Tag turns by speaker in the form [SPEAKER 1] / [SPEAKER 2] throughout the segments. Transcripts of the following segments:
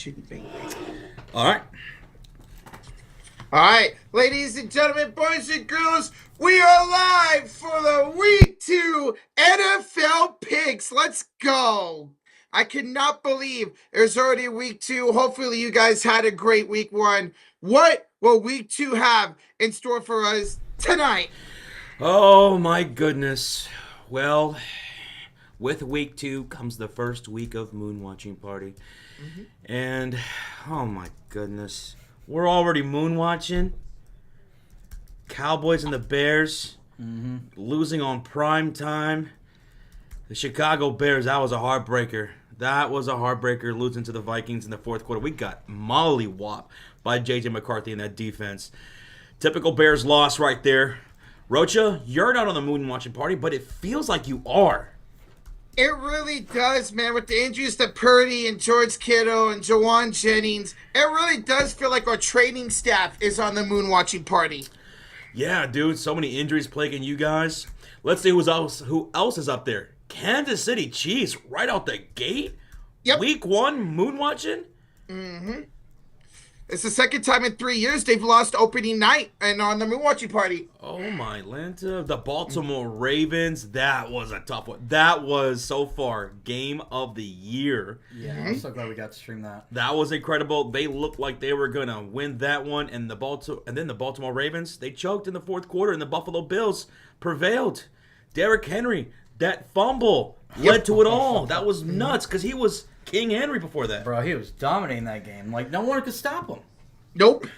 [SPEAKER 1] watching, baby.
[SPEAKER 2] All right.
[SPEAKER 1] All right, ladies and gentlemen, boys and girls, we are live for the Week 2 NFL picks. Let's go. I cannot believe there's already Week 2. Hopefully you guys had a great Week 1. What will Week 2 have in store for us tonight?
[SPEAKER 2] Oh, my goodness. Well, with Week 2 comes the first week of Moon Watching Party. Mm-hmm. And, oh my goodness. We're already moon watching. Cowboys and the Bears losing on prime time. The Chicago Bears, that was a heartbreaker. Losing to the Vikings in the fourth quarter. We got mollywopped by J.J. McCarthy in that defense. Typical Bears loss right there. Rocha, you're not on the moon watching party, but it feels like you are.
[SPEAKER 1] It really does, man. With the injuries to Purdy and George Kittle and Jawan Jennings, it really does feel like our training staff is on the moon watching party.
[SPEAKER 2] Yeah, dude. So many injuries plaguing you guys. Let's see who else is up there. Kansas City Chiefs right out the gate.
[SPEAKER 1] Yep.
[SPEAKER 2] Week 1 moon watching.
[SPEAKER 1] Mm-hmm. It's the second time in 3 years they've lost opening night and on the moon watching party.
[SPEAKER 2] Oh my Lanta. The Baltimore Ravens, that was a tough one. That was so far game of the year.
[SPEAKER 3] Yeah, I'm so glad we got to stream that.
[SPEAKER 2] That was incredible. They looked like they were gonna win that one, and then the Baltimore Ravens, they choked in the fourth quarter, and the Buffalo Bills prevailed. Derrick Henry, that fumble led to it all. That was nuts because he was King Henry before that.
[SPEAKER 3] Bro, he was dominating that game. Like, no one could stop him.
[SPEAKER 1] Nope.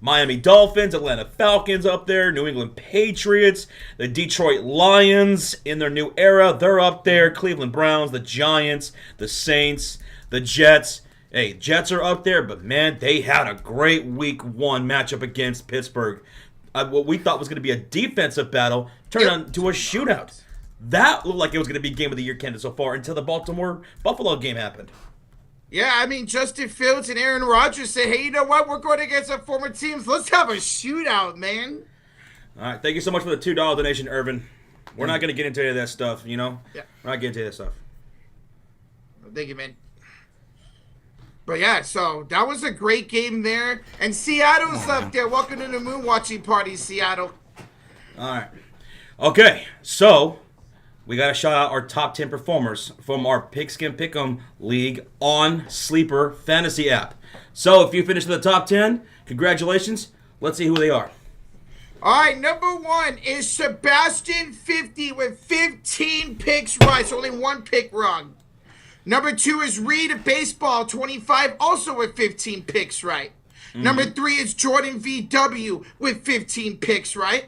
[SPEAKER 2] Miami Dolphins, Atlanta Falcons up there, New England Patriots, the Detroit Lions in their new era, they're up there, Cleveland Browns, the Giants, the Saints, the Jets. Hey, Jets are up there, but man, they had a great Week 1 matchup against Pittsburgh. What we thought was going to be a defensive battle turned into a shootout. That looked like it was going to be game of the year candidate so far until the Baltimore-Buffalo game happened.
[SPEAKER 1] Yeah, I mean, Justin Fields and Aaron Rodgers say, hey, you know what? We're going against our former teams. Let's have a shootout, man.
[SPEAKER 2] All right, thank you so much for the $2 donation, Irvin. We're not going to get into any of that stuff, you know?
[SPEAKER 1] Yeah.
[SPEAKER 2] We're not getting into that stuff.
[SPEAKER 1] Thank you, man. But yeah, so that was a great game there. And Seattle's up there. Welcome to the moon watching party, Seattle.
[SPEAKER 2] All right. Okay, so we got to shout out our top 10 performers from our Pigskin Pick'em League on Sleeper Fantasy app. So if you finish in the top 10, congratulations. Let's see who they are.
[SPEAKER 1] All right, number 1 is Sebastian 50 with 15 picks right. So only one pick wrong. Number 2 is Reed Baseball 25, also with 15 picks right. Number 3 is Jordan VW with 15 picks right.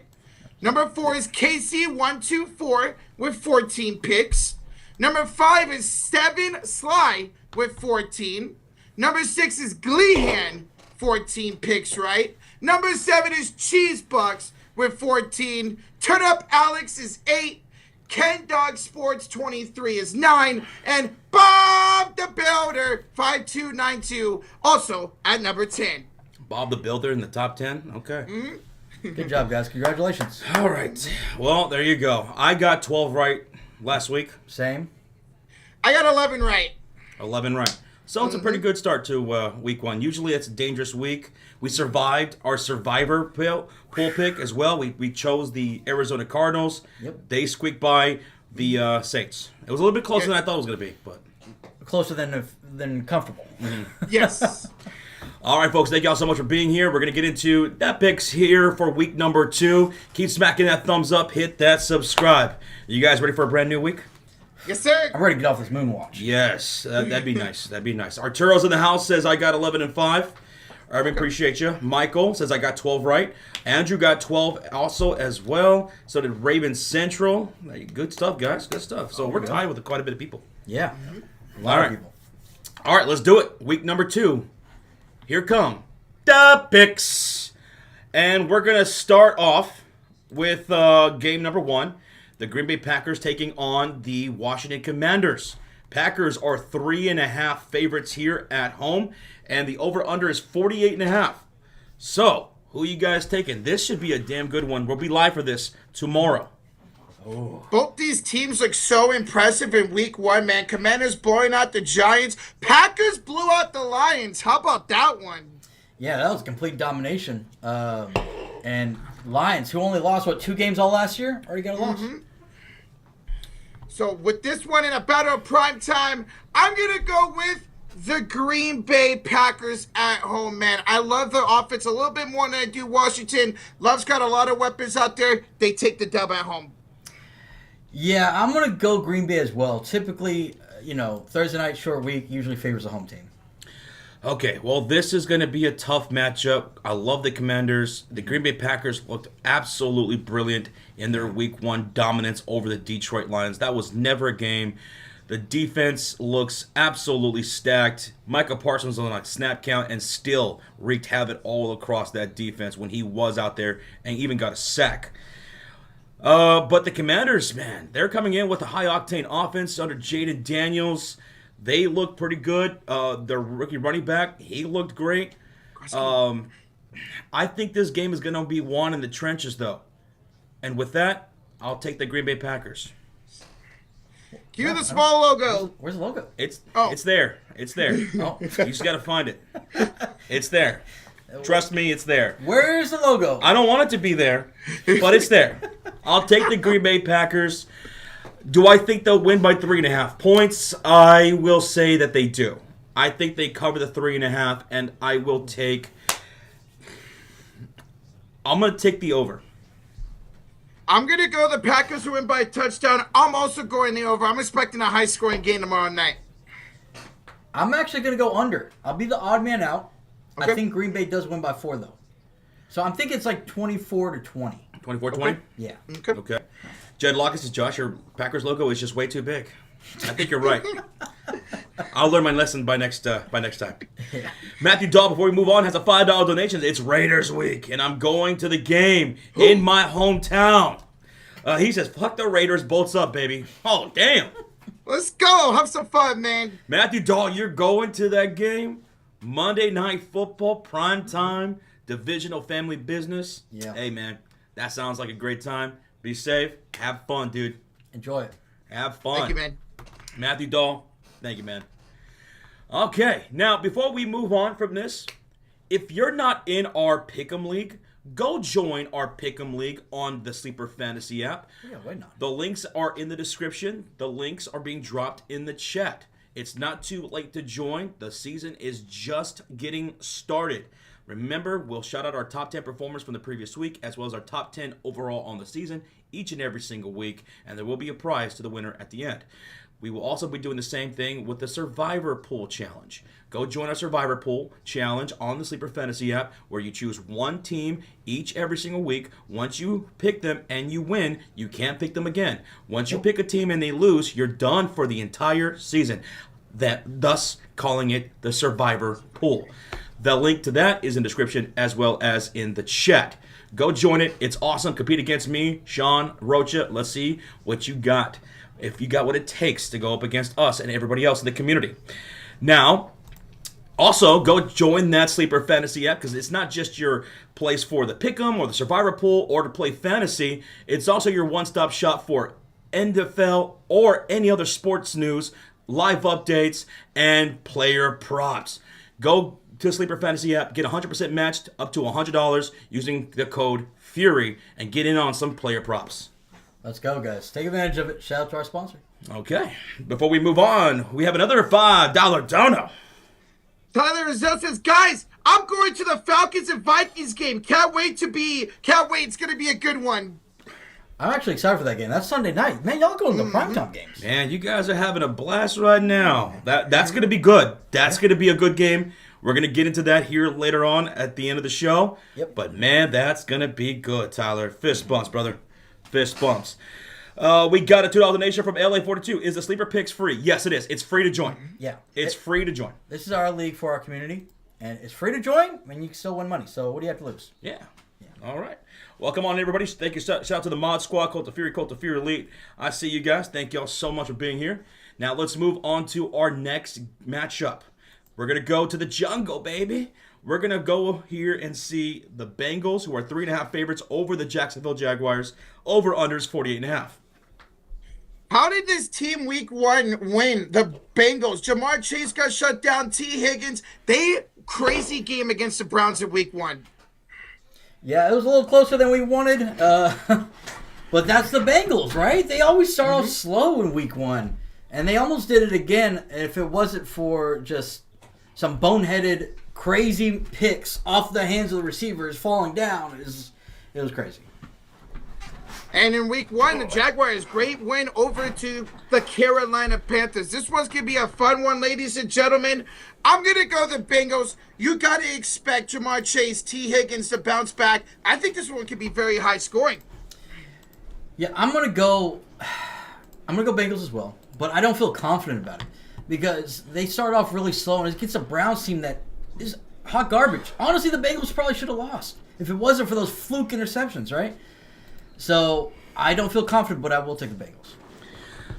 [SPEAKER 1] Number 4 is KC124 with 14 picks. Number 5 is Steven Sly with 14. Number 6 is Gleehan, 14 picks right. Number 7 is Cheesebucks with 14. Turn Up Alex is 8. Ken Dog Sports 23 is 9. And Bob the Builder 5292 also at number 10.
[SPEAKER 2] Bob the Builder in the top 10? Okay.
[SPEAKER 3] Good job, guys. Congratulations.
[SPEAKER 2] All right. Well, there you go. I got 12 right last week.
[SPEAKER 3] Same.
[SPEAKER 1] I got 11 right.
[SPEAKER 2] 11 right. So it's a pretty good start to Week 1. Usually it's a dangerous week. We survived our Survivor pool pick as well. We chose the Arizona Cardinals.
[SPEAKER 3] Yep.
[SPEAKER 2] They squeaked by the Saints. It was a little bit closer than I thought it was going to be, but
[SPEAKER 3] Closer than comfortable.
[SPEAKER 1] Yes.
[SPEAKER 2] all right, folks. Thank y'all so much for being here. We're going to get into that picks here for week number 2. Keep smacking that thumbs up. Hit that subscribe. You guys ready for a brand new week?
[SPEAKER 1] Yes, sir.
[SPEAKER 3] I'm ready to get off this moon watch.
[SPEAKER 2] Yes, that'd be nice. That'd be nice. Arturo's in the house says I got 11 and 5. Irvin, appreciate you. Michael says I got 12 right. Andrew got 12 also as well. So did Raven Central. Good stuff, guys. Good stuff. So we're tied with quite a bit of people.
[SPEAKER 3] Yeah. A
[SPEAKER 2] All
[SPEAKER 3] lot
[SPEAKER 2] right.
[SPEAKER 3] of people.
[SPEAKER 2] All right, let's do it. Week number 2. Here come the picks. And we're going to start off with game number 1. The Green Bay Packers taking on the Washington Commanders. Packers are 3.5 favorites here at home, and the over-under is 48.5. So, who you guys taking? This should be a damn good one. We'll be live for this tomorrow.
[SPEAKER 3] Oh.
[SPEAKER 1] Both these teams look so impressive in week one, man. Commanders blowing out the Giants. Packers blew out the Lions. How about that one?
[SPEAKER 3] Yeah, that was complete domination. And Lions, who only lost, 2 games all last year, already got a loss.
[SPEAKER 1] So with this one in a battle of prime time, I'm going to go with the Green Bay Packers at home, man. I love the offense a little bit more than I do Washington. Love's got a lot of weapons out there. They take the dub at home.
[SPEAKER 3] Yeah, I'm going to go Green Bay as well. Typically, Thursday night short week usually favors the home team.
[SPEAKER 2] Okay, well, this is going to be a tough matchup. I love the Commanders. The Green Bay Packers looked absolutely brilliant in their Week 1 dominance over the Detroit Lions. That was never a game. The defense looks absolutely stacked. Micah Parsons was on a snap count and still wreaked havoc all across that defense when he was out there and even got a sack. But the Commanders, man, they're coming in with a high-octane offense under Jaden Daniels. They look pretty good. Their rookie running back, he looked great. I think this game is going to be won in the trenches, though. And with that, I'll take the Green Bay Packers.
[SPEAKER 1] Cue the small logo.
[SPEAKER 3] Where's the logo?
[SPEAKER 2] It's there. It's there.
[SPEAKER 3] Oh.
[SPEAKER 2] You just got to find it. It's there. Trust me, it's there.
[SPEAKER 3] Where's the logo?
[SPEAKER 2] I don't want it to be there, but it's there. I'll take the Green Bay Packers. Do I think they'll win by 3.5 points? I will say that they do. I think they cover the 3.5, and I will take... I'm going to take the over.
[SPEAKER 1] I'm going to go the Packers who win by a touchdown. I'm also going the over. I'm expecting a high-scoring game tomorrow night.
[SPEAKER 3] I'm actually going to go under. I'll be the odd man out.
[SPEAKER 1] Okay.
[SPEAKER 3] I think Green Bay does win by 4, though. So I'm thinking it's like 24-20.
[SPEAKER 2] 24-20?
[SPEAKER 1] Okay.
[SPEAKER 3] Yeah.
[SPEAKER 2] Okay. Jed Locke says, Josh, your Packers logo is just way too big. I think you're right. I'll learn my lesson by next time.
[SPEAKER 3] Yeah.
[SPEAKER 2] Matthew Dahl, before we move on, has a $5 donation. It's Raiders week, and I'm going to the game in my hometown. He says, fuck the Raiders, bolts up, baby. Oh, damn.
[SPEAKER 1] Let's go. Have some fun, man.
[SPEAKER 2] Matthew Dahl, you're going to that game? Monday Night Football, prime time, divisional family business.
[SPEAKER 3] Yeah.
[SPEAKER 2] Hey, man, that sounds like a great time. Be safe. Have fun, dude.
[SPEAKER 3] Enjoy it.
[SPEAKER 2] Have fun.
[SPEAKER 1] Thank you, man.
[SPEAKER 2] Matthew Dahl, thank you, man. Okay, now, before we move on from this, if you're not in our Pick'em League, go join our Pick'em League on the Sleeper Fantasy app.
[SPEAKER 3] Yeah, why not?
[SPEAKER 2] The links are in the description. The links are being dropped in the chat. It's not too late to join. The season is just getting started. Remember, we'll shout out our top 10 performers from the previous week, as well as our top 10 overall on the season, each and every single week, and there will be a prize to the winner at the end. We will also be doing the same thing with the Survivor Pool Challenge. Go join our Survivor Pool Challenge on the Sleeper Fantasy app, where you choose one team each every single week. Once you pick them and you win, you can't pick them again. Once you pick a team and they lose, you're done for the entire season. Thus calling it the Survivor Pool. The link to that is in the description as well as in the chat. Go join it. It's awesome. Compete against me, Sean, Rocha. Let's see what you got. If you got what it takes to go up against us and everybody else in the community. Now, also, go join that Sleeper Fantasy app, because it's not just your place for the Pick'em or the Survivor Pool or to play fantasy. It's also your one-stop shop for NFL or any other sports news, live updates, and player props. Go to the Sleeper Fantasy app, get 100% matched up to $100 using the code FURY, and get in on some player props.
[SPEAKER 3] Let's go, guys. Take advantage of it. Shout out to our sponsor.
[SPEAKER 2] Okay. Before we move on, we have another $5 dono.
[SPEAKER 1] Tyler Rizzo says, guys, I'm going to the Falcons and Vikings game. Can't wait. It's going to be a good one.
[SPEAKER 3] I'm actually excited for that game. That's Sunday night. Man, y'all going to the primetime games.
[SPEAKER 2] Man, you guys are having a blast right now. That's going to be good. That's going to be a good game. We're going to get into that here later on at the end of the show.
[SPEAKER 3] Yep.
[SPEAKER 2] But, man, that's going to be good, Tyler. Fist bumps, brother. Fist bumps. We got a $2 donation from LA42. Is the Sleeper Picks free? Yes, it is. It's free to join.
[SPEAKER 3] Yeah.
[SPEAKER 2] It's free to join.
[SPEAKER 3] This is our league for our community, and it's free to join, and you can still win money. So what do you have to lose?
[SPEAKER 2] Yeah. All right. Welcome on, everybody. Thank you. Shout out to the Mod Squad, Cult of Fury Elite. I see you guys. Thank y'all so much for being here. Now let's move on to our next matchup. We're going to go to the jungle, baby. We're going to go here and see the Bengals, who are 3.5 favorites over the Jacksonville Jaguars. Over-unders 48.5.
[SPEAKER 1] How did this team week 1 win? The Bengals. Jamar Chase got shut down. T. Higgins. They crazy game against the Browns in week 1.
[SPEAKER 3] Yeah, it was a little closer than we wanted. But that's the Bengals, right? They always start off slow in week 1. And they almost did it again if it wasn't for just some boneheaded, crazy picks off the hands of the receivers falling down. It was crazy.
[SPEAKER 1] And in week 1, the Jaguars, great win over to the Carolina Panthers. This one's going to be a fun one, ladies and gentlemen. I'm going to go the Bengals. You got to expect Jamar Chase, T. Higgins to bounce back. I think this one could be very high scoring.
[SPEAKER 3] Yeah, I'm going to go Bengals as well. But I don't feel confident about it because they start off really slow and it gets a Browns team that is hot garbage. Honestly, the Bengals probably should have lost if it wasn't for those fluke interceptions, right? So I don't feel confident, but I will take the Bengals.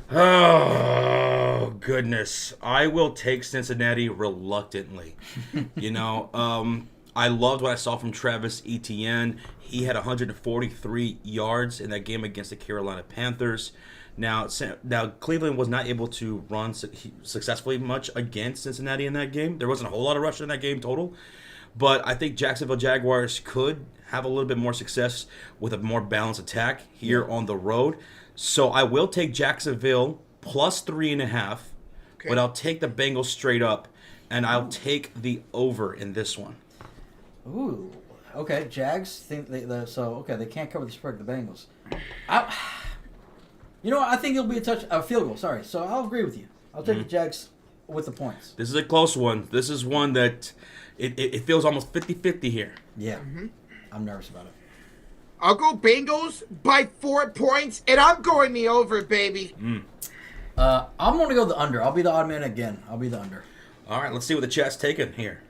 [SPEAKER 2] Oh, goodness. I will take Cincinnati reluctantly. I loved what I saw from Travis Etienne. He had 143 yards in that game against the Carolina Panthers. Now Cleveland was not able to run successfully much against Cincinnati in that game. There wasn't a whole lot of rush in that game total. But I think Jacksonville Jaguars could have a little bit more success with a more balanced attack here on the road. So I will take Jacksonville plus 3.5, but I'll take the Bengals straight up, and I'll take the over in this one.
[SPEAKER 3] Ooh, okay. Jags think they can't cover the spread of the Bengals. I think it'll be a field goal. Sorry, so I'll agree with you. I'll take the Jags with the points.
[SPEAKER 2] This is a close one. This is one that it feels almost 50-50 here.
[SPEAKER 3] Yeah, I'm nervous about it.
[SPEAKER 1] I'll go Bengals by 4 points, and I'm going the over, baby.
[SPEAKER 3] I'm going to go the under. I'll be the odd man again. I'll be the under.
[SPEAKER 2] All right, let's see what the chat's taking here.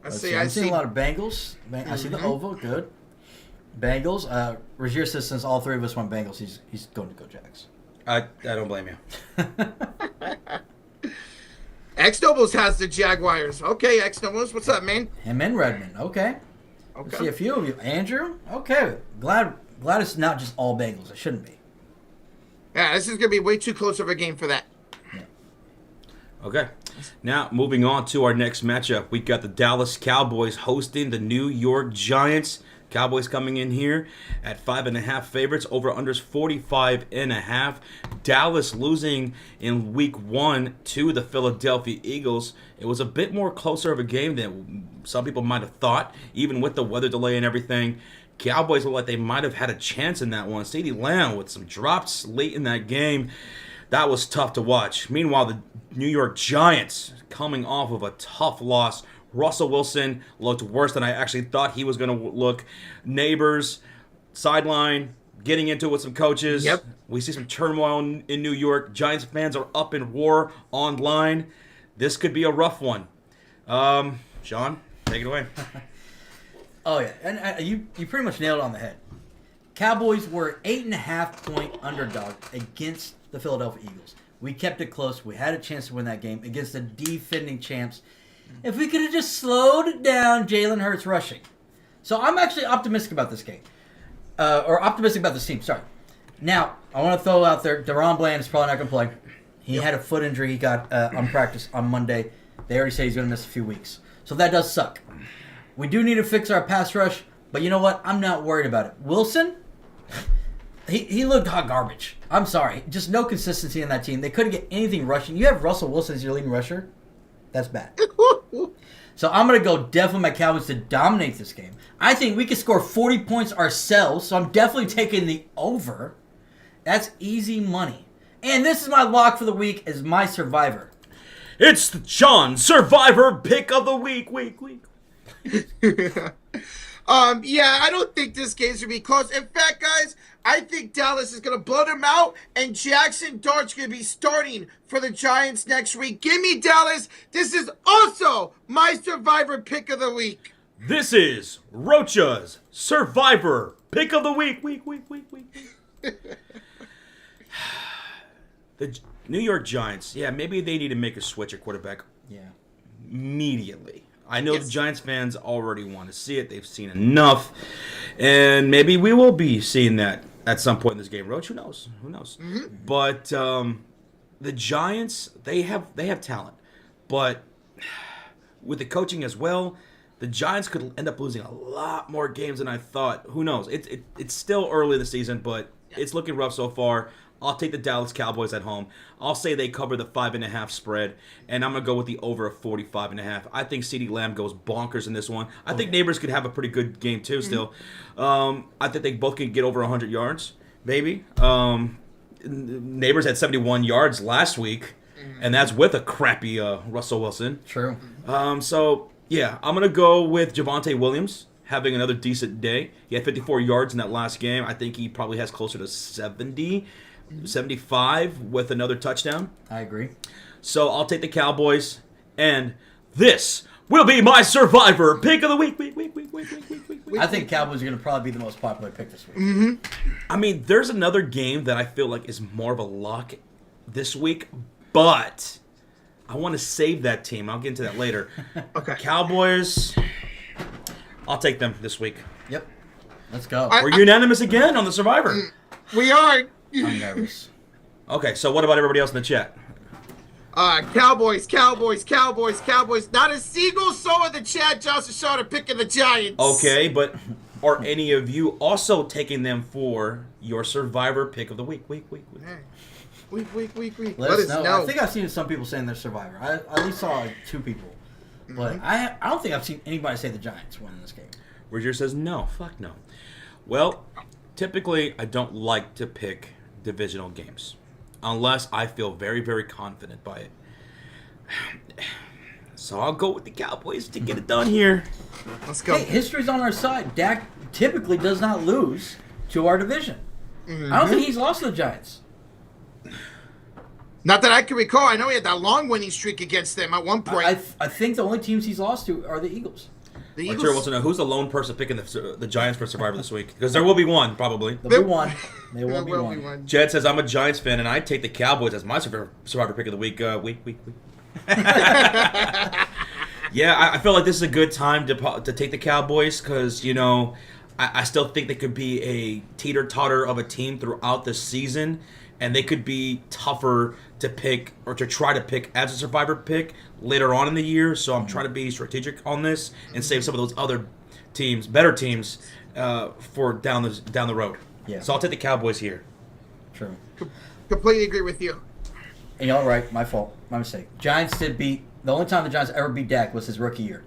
[SPEAKER 3] I'm seeing a lot of Bengals. I see the over. Good. Bengals. Regier says since all three of us went Bengals, he's going to go Jags.
[SPEAKER 2] I don't blame you.
[SPEAKER 1] X-Nobles has the Jaguars. Okay, X-Nobles, what's up, man?
[SPEAKER 3] Him and Redmond. Okay. I see a few of you. Andrew? Okay. Glad it's not just all Bengals. It shouldn't be.
[SPEAKER 1] Yeah, this is going to be way too close of a game for that.
[SPEAKER 3] Yeah.
[SPEAKER 2] Okay. Now, moving on to our next matchup. We got the Dallas Cowboys hosting the New York Giants. Cowboys coming in here at 5.5 favorites. Over-unders 45.5. Dallas losing in week 1 to the Philadelphia Eagles. It was a bit more closer of a game than some people might have thought, even with the weather delay and everything. Cowboys look like they might have had a chance in that one. CeeDee Lamb with some drops late in that game. That was tough to watch. Meanwhile, the New York Giants coming off of a tough loss. Russell Wilson looked worse than I actually thought he was going to look. Neighbors, sideline, getting into it with some coaches.
[SPEAKER 1] Yep.
[SPEAKER 2] We see some turmoil in New York. Giants fans are up in war online. This could be a rough one. Sean, take it away.
[SPEAKER 3] Oh, yeah. And you pretty much nailed it on the head. Cowboys were 8.5-point underdog against the Philadelphia Eagles. We kept it close. We had a chance to win that game against the defending champs. If we could have just slowed down Jalen Hurts rushing. So I'm actually optimistic about this game. Or optimistic about this team, sorry. Now, I want to throw out there, Deron Bland is probably not going to play. He had a foot injury he got on practice on Monday. They already said he's going to miss a few weeks. So that does suck. We do need to fix our pass rush, but you know what? I'm not worried about it. Wilson, he looked hot garbage. I'm sorry. Just no consistency in that team. They couldn't get anything rushing. You have Russell Wilson as your leading rusher? That's bad. So I'm going to go definitely my Cowboys to dominate this game. I think we could score 40 points ourselves, so I'm definitely taking the over. That's easy money. And this is my lock for the week as my survivor.
[SPEAKER 2] It's the Sean Survivor Pick of the Week.
[SPEAKER 1] Yeah, I don't think this game's going to be close. In fact, guys, I think Dallas is going to blow them out, and Jackson Dart's going to be starting for the Giants next week. Give me Dallas. This is also my Survivor Pick of the Week.
[SPEAKER 2] This is Rocha's Survivor Pick of the Week. The New York Giants, yeah, maybe they need to make a switch at quarterback.
[SPEAKER 3] Yeah.
[SPEAKER 2] Immediately. I know the Giants fans already want to see it. They've seen enough. And maybe we will be seeing that at some point in this game. Roach, who knows? Who knows?
[SPEAKER 1] Mm-hmm.
[SPEAKER 2] But the Giants, they have talent, but with the coaching as well, the Giants could end up losing a lot more games than I thought. Who knows? It's still early in the season, but it's looking rough so far. I'll take the Dallas Cowboys at home. I'll say they cover the 5.5 spread, and I'm going to go with the over of 45.5. I think CeeDee Lamb goes bonkers in this one. I think Neighbors could have a pretty good game, too, still. I think they both can get over 100 yards, maybe. Neighbors had 71 yards last week, and that's with a crappy Russell Wilson.
[SPEAKER 3] True.
[SPEAKER 2] So, yeah, I'm going to go with Javonte Williams having another decent day. He had 54 yards in that last game. I think he probably has closer to 70. 75 with another touchdown.
[SPEAKER 3] I agree.
[SPEAKER 2] So I'll take the Cowboys, and this will be my Survivor pick of the week.
[SPEAKER 3] I think Cowboys are going to probably be the most popular pick this week.
[SPEAKER 1] Mm-hmm.
[SPEAKER 2] I mean, there's another game that I feel like is more of a lock this week, but I want to save that team. I'll get into that later.
[SPEAKER 1] Okay.
[SPEAKER 2] Cowboys, I'll take them this week.
[SPEAKER 3] Yep. Let's go.
[SPEAKER 2] We're unanimous again on the Survivor.
[SPEAKER 1] We are.
[SPEAKER 3] I'm nervous.
[SPEAKER 2] Okay, so what about everybody else in the chat?
[SPEAKER 1] Cowboys. Not a single soul in the chat, Johnson Shaw, picking the Giants.
[SPEAKER 2] Okay, but are any of you also taking them for your Survivor pick of the week? Week.
[SPEAKER 1] Week.
[SPEAKER 3] Let us know. I think I've seen some people saying they're Survivor. I at least saw 2 people. But I don't think I've seen anybody say the Giants win this game.
[SPEAKER 2] Roger says no. Fuck no. Well, typically I don't like to pick divisional games unless I feel very, very confident by it. So I'll go with the Cowboys to get it done here.
[SPEAKER 1] Let's go.
[SPEAKER 3] Hey, history's on our side. Dak typically does not lose to our division. I don't think he's lost to the Giants.
[SPEAKER 1] Not that I can recall. I know he had that long winning streak against them at one point.
[SPEAKER 3] I think the only teams he's lost to are the Eagles.
[SPEAKER 1] The
[SPEAKER 2] Arturo
[SPEAKER 1] Eagles.
[SPEAKER 2] wants to know who's the lone person picking the Giants for Survivor this week, because there will be one probably.
[SPEAKER 3] There'll be one. There
[SPEAKER 1] There
[SPEAKER 3] will be one.
[SPEAKER 2] Jed says I'm a Giants fan and I take the Cowboys as my Survivor pick of the week. Week. Yeah, I feel like this is a good time to take the Cowboys because, you know, I still think they could be a teeter-totter of a team throughout the season, and they could be tougher to pick or to try to pick as a Survivor pick later on in the year. So I'm trying to be strategic on this and save some of those other teams, better teams, for down the road.
[SPEAKER 3] Yeah.
[SPEAKER 2] So I'll take the Cowboys here.
[SPEAKER 3] True.
[SPEAKER 1] Completely agree with you.
[SPEAKER 3] And y'all right. My fault. My mistake. Giants did beat. The only time the Giants ever beat Dak was his rookie year.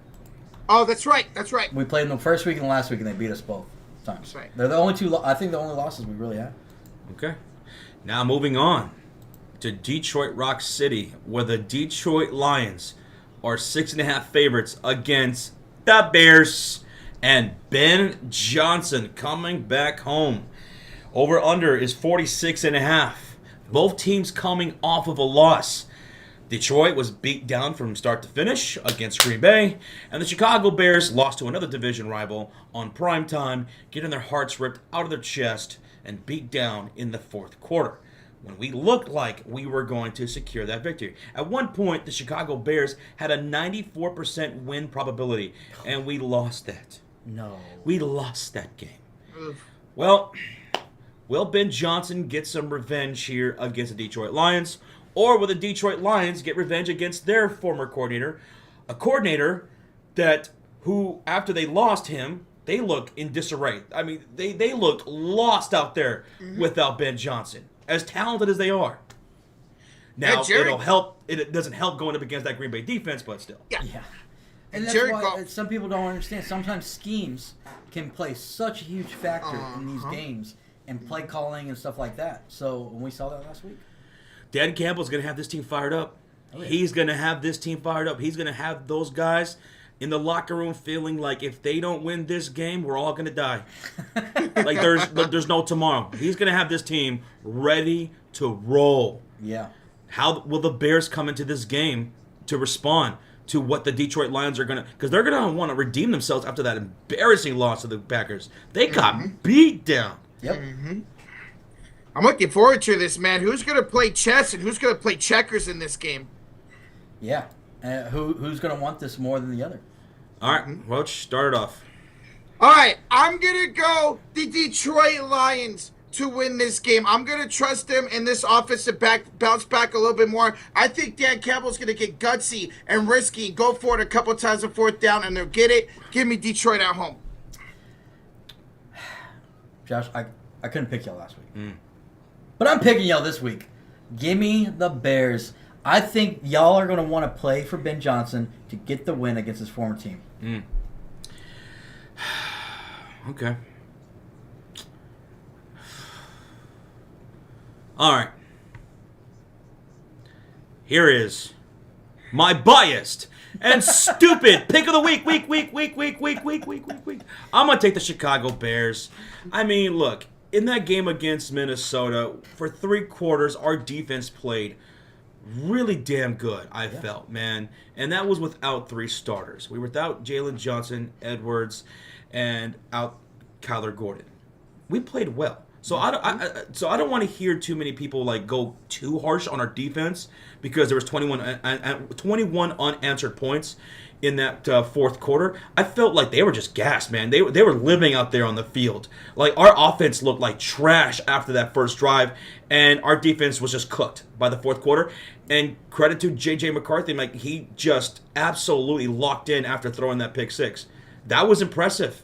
[SPEAKER 1] Oh, that's right.
[SPEAKER 3] We played them the first week and the last week, and they beat us both times.
[SPEAKER 1] That's right.
[SPEAKER 3] They're the only two. I think the only losses we really have.
[SPEAKER 2] Okay. Now moving on to Detroit Rock City, where the Detroit Lions are 6.5 favorites against the Bears, and Ben Johnson coming back home. Over under is 46.5. Both teams coming off of a loss. Detroit was beat down from start to finish against Green Bay, and the Chicago Bears lost to another division rival on prime time, getting their hearts ripped out of their chest and beat down in the fourth quarter, when we looked like we were going to secure that victory. At one point, the Chicago Bears had a 94% win probability, and we lost that.
[SPEAKER 3] No.
[SPEAKER 2] We lost that game.
[SPEAKER 1] Ugh.
[SPEAKER 2] Well, will Ben Johnson get some revenge here against the Detroit Lions? Or will the Detroit Lions get revenge against their former coordinator? A coordinator who, after they lost him, they look in disarray. I mean, they look lost out there without Ben Johnson, as talented as they are. Now, it'll help. It doesn't help going up against that Green Bay defense, but still.
[SPEAKER 1] Yeah.
[SPEAKER 3] And that's
[SPEAKER 1] Jerry
[SPEAKER 3] why
[SPEAKER 1] Goff.
[SPEAKER 3] some people don't understand. Sometimes schemes can play such a huge factor in these games and play calling and stuff like that. So when we saw that last week.
[SPEAKER 2] Dan Campbell's going to have this team fired up.
[SPEAKER 3] Oh, yeah.
[SPEAKER 2] He's going to have this team fired up. He's going to have those guys in the locker room feeling like if they don't win this game, we're all going to die. Like there's no tomorrow. He's going to have this team ready to roll.
[SPEAKER 3] Yeah.
[SPEAKER 2] How will the Bears come into this game to respond to what the Detroit Lions are going to... Because they're going to want to redeem themselves after that embarrassing loss to the Packers. They got beat down.
[SPEAKER 3] Yep.
[SPEAKER 1] I'm looking forward to this, man. Who's going to play chess and who's going to play checkers in this game?
[SPEAKER 3] Yeah. Who's going to want this more than the other?
[SPEAKER 2] All right, Roach, start it off.
[SPEAKER 1] All right, I'm going to go the Detroit Lions to win this game. I'm going to trust them in this offense to bounce back a little bit more. I think Dan Campbell's going to get gutsy and risky, go for it a couple times on fourth down, and they'll get it. Give me Detroit at home.
[SPEAKER 3] Josh, I couldn't pick y'all last week. But I'm picking y'all this week. Give me the Bears. I think y'all are going to want to play for Ben Johnson to get the win against his former team.
[SPEAKER 2] Okay. All right. Here is my biased and stupid pick of the week. I'm going to take the Chicago Bears. I mean, look, in that game against Minnesota, for 3 quarters, our defense played really damn good, I felt, man. And that was without 3 starters. We were without Jalen Johnson, Edwards, and out Kyler Gordon. We played well. So I don't want to hear too many people like go too harsh on our defense because there was 21 unanswered points in that fourth quarter. I felt like they were just gassed, man. They were living out there on the field. Like our offense looked like trash after that first drive, and our defense was just cooked by the fourth quarter. And credit to J.J. McCarthy, like he just absolutely locked in after throwing that pick 6. That was impressive.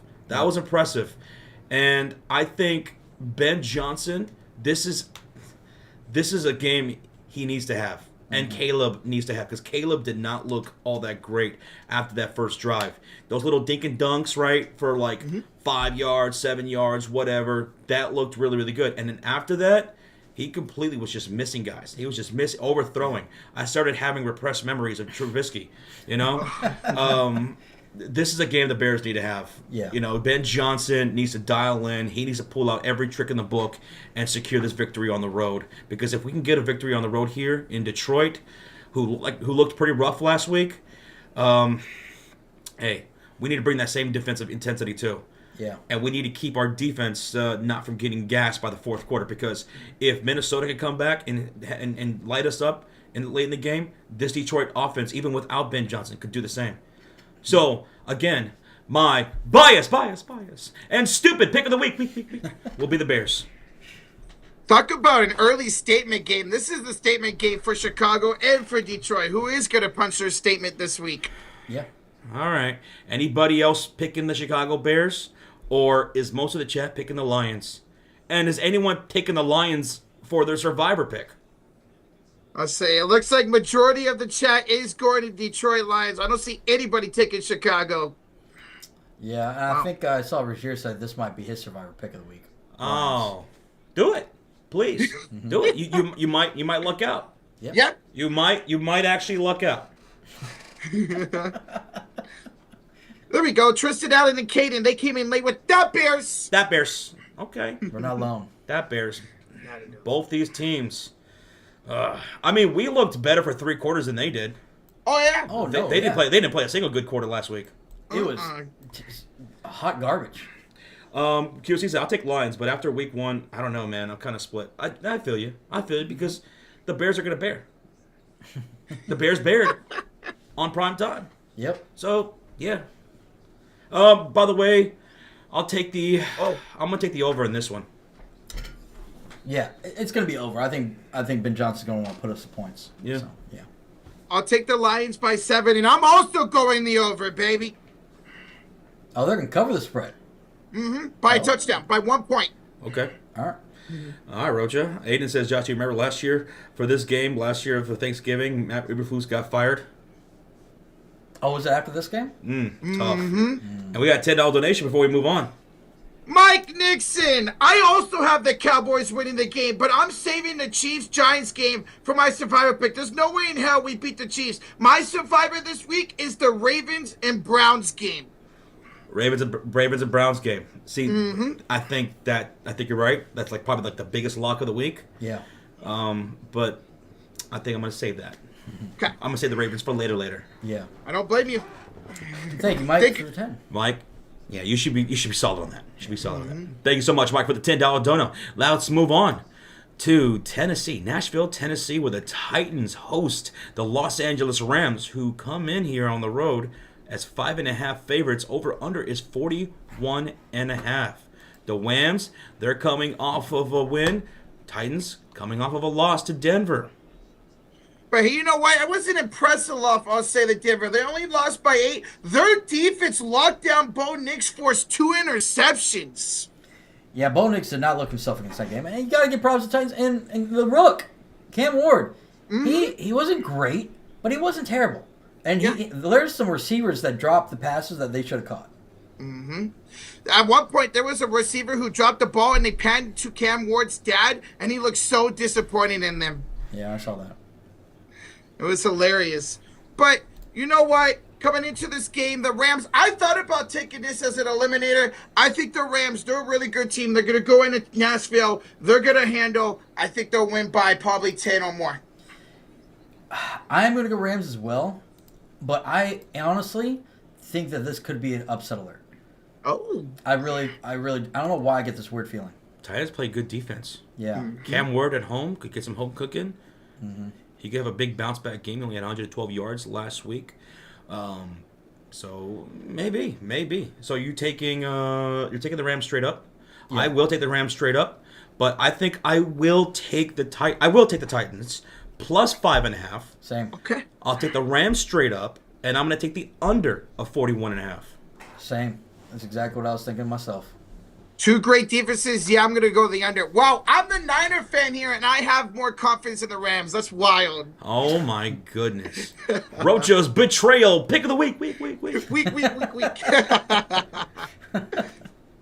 [SPEAKER 2] And I think Ben Johnson, this is a game he needs to have. And Caleb needs to have, because Caleb did not look all that great after that first drive. Those little dink and dunks, right, for like 5 yards, 7 yards, whatever, that looked really, really good. And then after that, he completely was just missing guys. He was just overthrowing. I started having repressed memories of Trubisky, you know? This is a game the Bears need to have.
[SPEAKER 3] Yeah.
[SPEAKER 2] You know, Ben Johnson needs to dial in. He needs to pull out every trick in the book and secure this victory on the road. Because if we can get a victory on the road here in Detroit, who looked pretty rough last week, hey, we need to bring that same defensive intensity too.
[SPEAKER 3] Yeah.
[SPEAKER 2] And we need to keep our defense not from getting gassed by the fourth quarter. Because if Minnesota can come back and light us up late in the game, this Detroit offense, even without Ben Johnson, could do the same. So, again, my bias, and stupid pick of the week will be the Bears.
[SPEAKER 1] Talk about an early statement game. This is the statement game for Chicago and for Detroit. Who is going to punch their statement this week?
[SPEAKER 3] Yeah.
[SPEAKER 2] All right. Anybody else picking the Chicago Bears? Or is most of the chat picking the Lions? And is anyone taking the Lions for their survivor pick?
[SPEAKER 1] I'll say it looks like majority of the chat is going to Detroit Lions. I don't see anybody taking Chicago.
[SPEAKER 3] Yeah, and I think I saw Rozier said this might be his survivor pick of the week.
[SPEAKER 2] Oh, do it, please, do it. You might luck out.
[SPEAKER 1] Yep.
[SPEAKER 2] You might actually luck out.
[SPEAKER 1] There we go. Tristan Allen and Caden, they came in late with that Bears.
[SPEAKER 2] That Bears. Okay.
[SPEAKER 3] We're not alone.
[SPEAKER 2] That Bears. Both these teams. I mean, we looked better for 3 quarters than they did.
[SPEAKER 1] Oh yeah.
[SPEAKER 3] Oh
[SPEAKER 2] They
[SPEAKER 3] no,
[SPEAKER 2] didn't play. They didn't play a single good quarter last week.
[SPEAKER 3] It was just hot garbage.
[SPEAKER 2] QC said, I'll take Lions, but after week 1, I don't know, man. I'm kind of split. I feel you. Because the Bears are going to bear. The Bears bared on prime time.
[SPEAKER 3] Yep.
[SPEAKER 2] So, yeah. By the way, I'm going to take the over in this one.
[SPEAKER 3] Yeah, it's going to be over. I think Ben Johnson's going to want to put up some points.
[SPEAKER 2] Yeah.
[SPEAKER 3] So, yeah.
[SPEAKER 1] I'll take the Lions by 7, and I'm also going the over, baby.
[SPEAKER 3] Oh, they're going to cover the spread.
[SPEAKER 1] By a touchdown, by 1 point.
[SPEAKER 2] Okay.
[SPEAKER 3] All right.
[SPEAKER 2] All right, Rocha. Aiden says, Josh, you remember last year for Thanksgiving, Matt Eberflus got fired?
[SPEAKER 3] Oh, was it after this game?
[SPEAKER 2] Tough. And we got a $10 donation before we move on.
[SPEAKER 1] Mike Nixon. I also have the Cowboys winning the game, but I'm saving the Chiefs-Giants game for my survivor pick. There's no way in hell we beat the Chiefs. My survivor this week is the Ravens and Browns game.
[SPEAKER 2] Ravens and Browns game. See, I think you're right. That's probably the biggest lock of the week.
[SPEAKER 3] Yeah.
[SPEAKER 2] But I think I'm going to save that.
[SPEAKER 1] Okay.
[SPEAKER 2] I'm going to save the Ravens for later.
[SPEAKER 3] Yeah.
[SPEAKER 1] I don't blame you.
[SPEAKER 3] Thank you, Mike, for the 10.
[SPEAKER 2] Mike, yeah, you should be solid on that. Thank you so much, Mike, for the $10 dono. Let's move on to Tennessee, Nashville, Tennessee, where the Titans host the Los Angeles Rams, who come in here on the road as 5.5 favorites. Over under is 41.5. The Rams, they're coming off of a win. Titans coming off of a loss to Denver.
[SPEAKER 1] But you know what? I wasn't impressed enough, I'll say, the Denver. They only lost by 8. Their defense locked down Bo Nix, forced 2 interceptions.
[SPEAKER 3] Yeah, Bo Nix did not look himself against that game. And you got to give props to Titans and the rook, Cam Ward. He wasn't great, but he wasn't terrible. And there's some receivers that dropped the passes that they should have caught.
[SPEAKER 1] At one point, there was a receiver who dropped the ball, and they panned to Cam Ward's dad, and he looked so disappointed in them.
[SPEAKER 3] Yeah, I saw that.
[SPEAKER 1] It was hilarious. But you know what? Coming into this game, the Rams, I thought about taking this as an eliminator. I think the Rams, they're a really good team. They're going to go into Nashville. They're going to handle. I think they'll win by probably 10 or more.
[SPEAKER 3] I'm going to go Rams as well. But I honestly think that this could be an upset alert.
[SPEAKER 1] Oh.
[SPEAKER 3] I don't know why I get this weird feeling.
[SPEAKER 2] Titans play good defense.
[SPEAKER 3] Yeah.
[SPEAKER 2] Cam Ward at home could get some home cooking. He could have a big bounce back game. He only had 112 yards last week. So maybe. So you're taking the Rams straight up. Yeah. I will take the Rams straight up, but I think I will take the Titans plus 5.5.
[SPEAKER 3] Same.
[SPEAKER 1] Okay.
[SPEAKER 2] I'll take the Rams straight up, and I'm going to take the under of 41.5.
[SPEAKER 3] Same. That's exactly what I was thinking myself.
[SPEAKER 1] 2 great defenses. Yeah, I'm going to go the under. Wow, I'm the Niner fan here, and I have more confidence in the Rams. That's wild.
[SPEAKER 2] Oh, my goodness. Rocho's betrayal. Pick of the week. Week.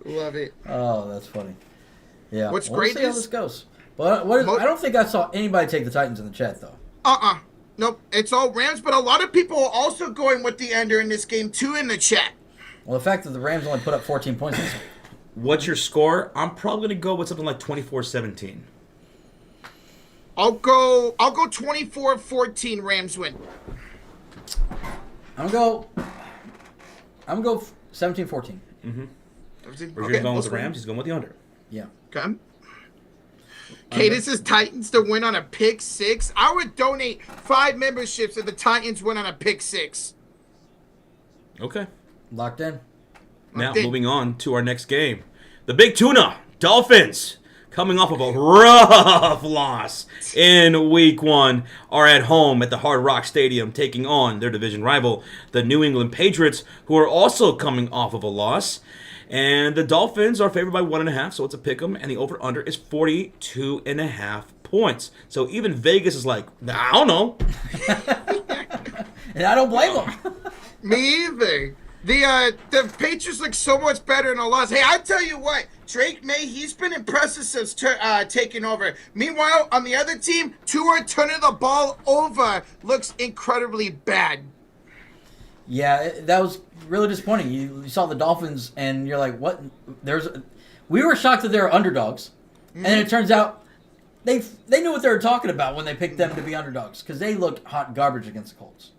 [SPEAKER 1] Love it.
[SPEAKER 3] Oh, that's funny. Yeah.
[SPEAKER 1] What's
[SPEAKER 3] we'll
[SPEAKER 1] great
[SPEAKER 3] see how
[SPEAKER 1] is...
[SPEAKER 3] this goes. But I don't think I saw anybody take the Titans in the chat, though.
[SPEAKER 1] Nope. It's all Rams, but a lot of people are also going with the under in this game, too, in the chat.
[SPEAKER 3] Well, the fact that the Rams only put up 14 points this week.
[SPEAKER 2] What's your score? I'm probably going to go with something like 24-17.
[SPEAKER 1] I'll go 24-14 Rams win.
[SPEAKER 3] I'm going to go 17-14.
[SPEAKER 2] We're going with the Rams. He's going with the under.
[SPEAKER 3] Yeah.
[SPEAKER 1] Okay, this is Titans to win on a pick 6. I would donate 5 memberships if the Titans win on a pick 6.
[SPEAKER 2] Okay.
[SPEAKER 3] Locked in.
[SPEAKER 2] Now, moving on to our next game. The Big Tuna, Dolphins, coming off of a rough loss in Week 1, are at home at the Hard Rock Stadium taking on their division rival, the New England Patriots, who are also coming off of a loss. And the Dolphins are favored by 1.5, so it's a pick 'em, and the over-under is 42.5 points. So even Vegas is like, I don't know.
[SPEAKER 3] And I don't blame them.
[SPEAKER 1] Me either. The Patriots look so much better in a loss. Hey, I tell you what, Drake May, he's been impressive since taking over. Meanwhile, on the other team, Tua turning the ball over looks incredibly bad.
[SPEAKER 3] Yeah, that was really disappointing. You saw the Dolphins, and you're like, what? We were shocked that they were underdogs. And then it turns out they knew what they were talking about when they picked them to be underdogs, because they looked hot garbage against the Colts.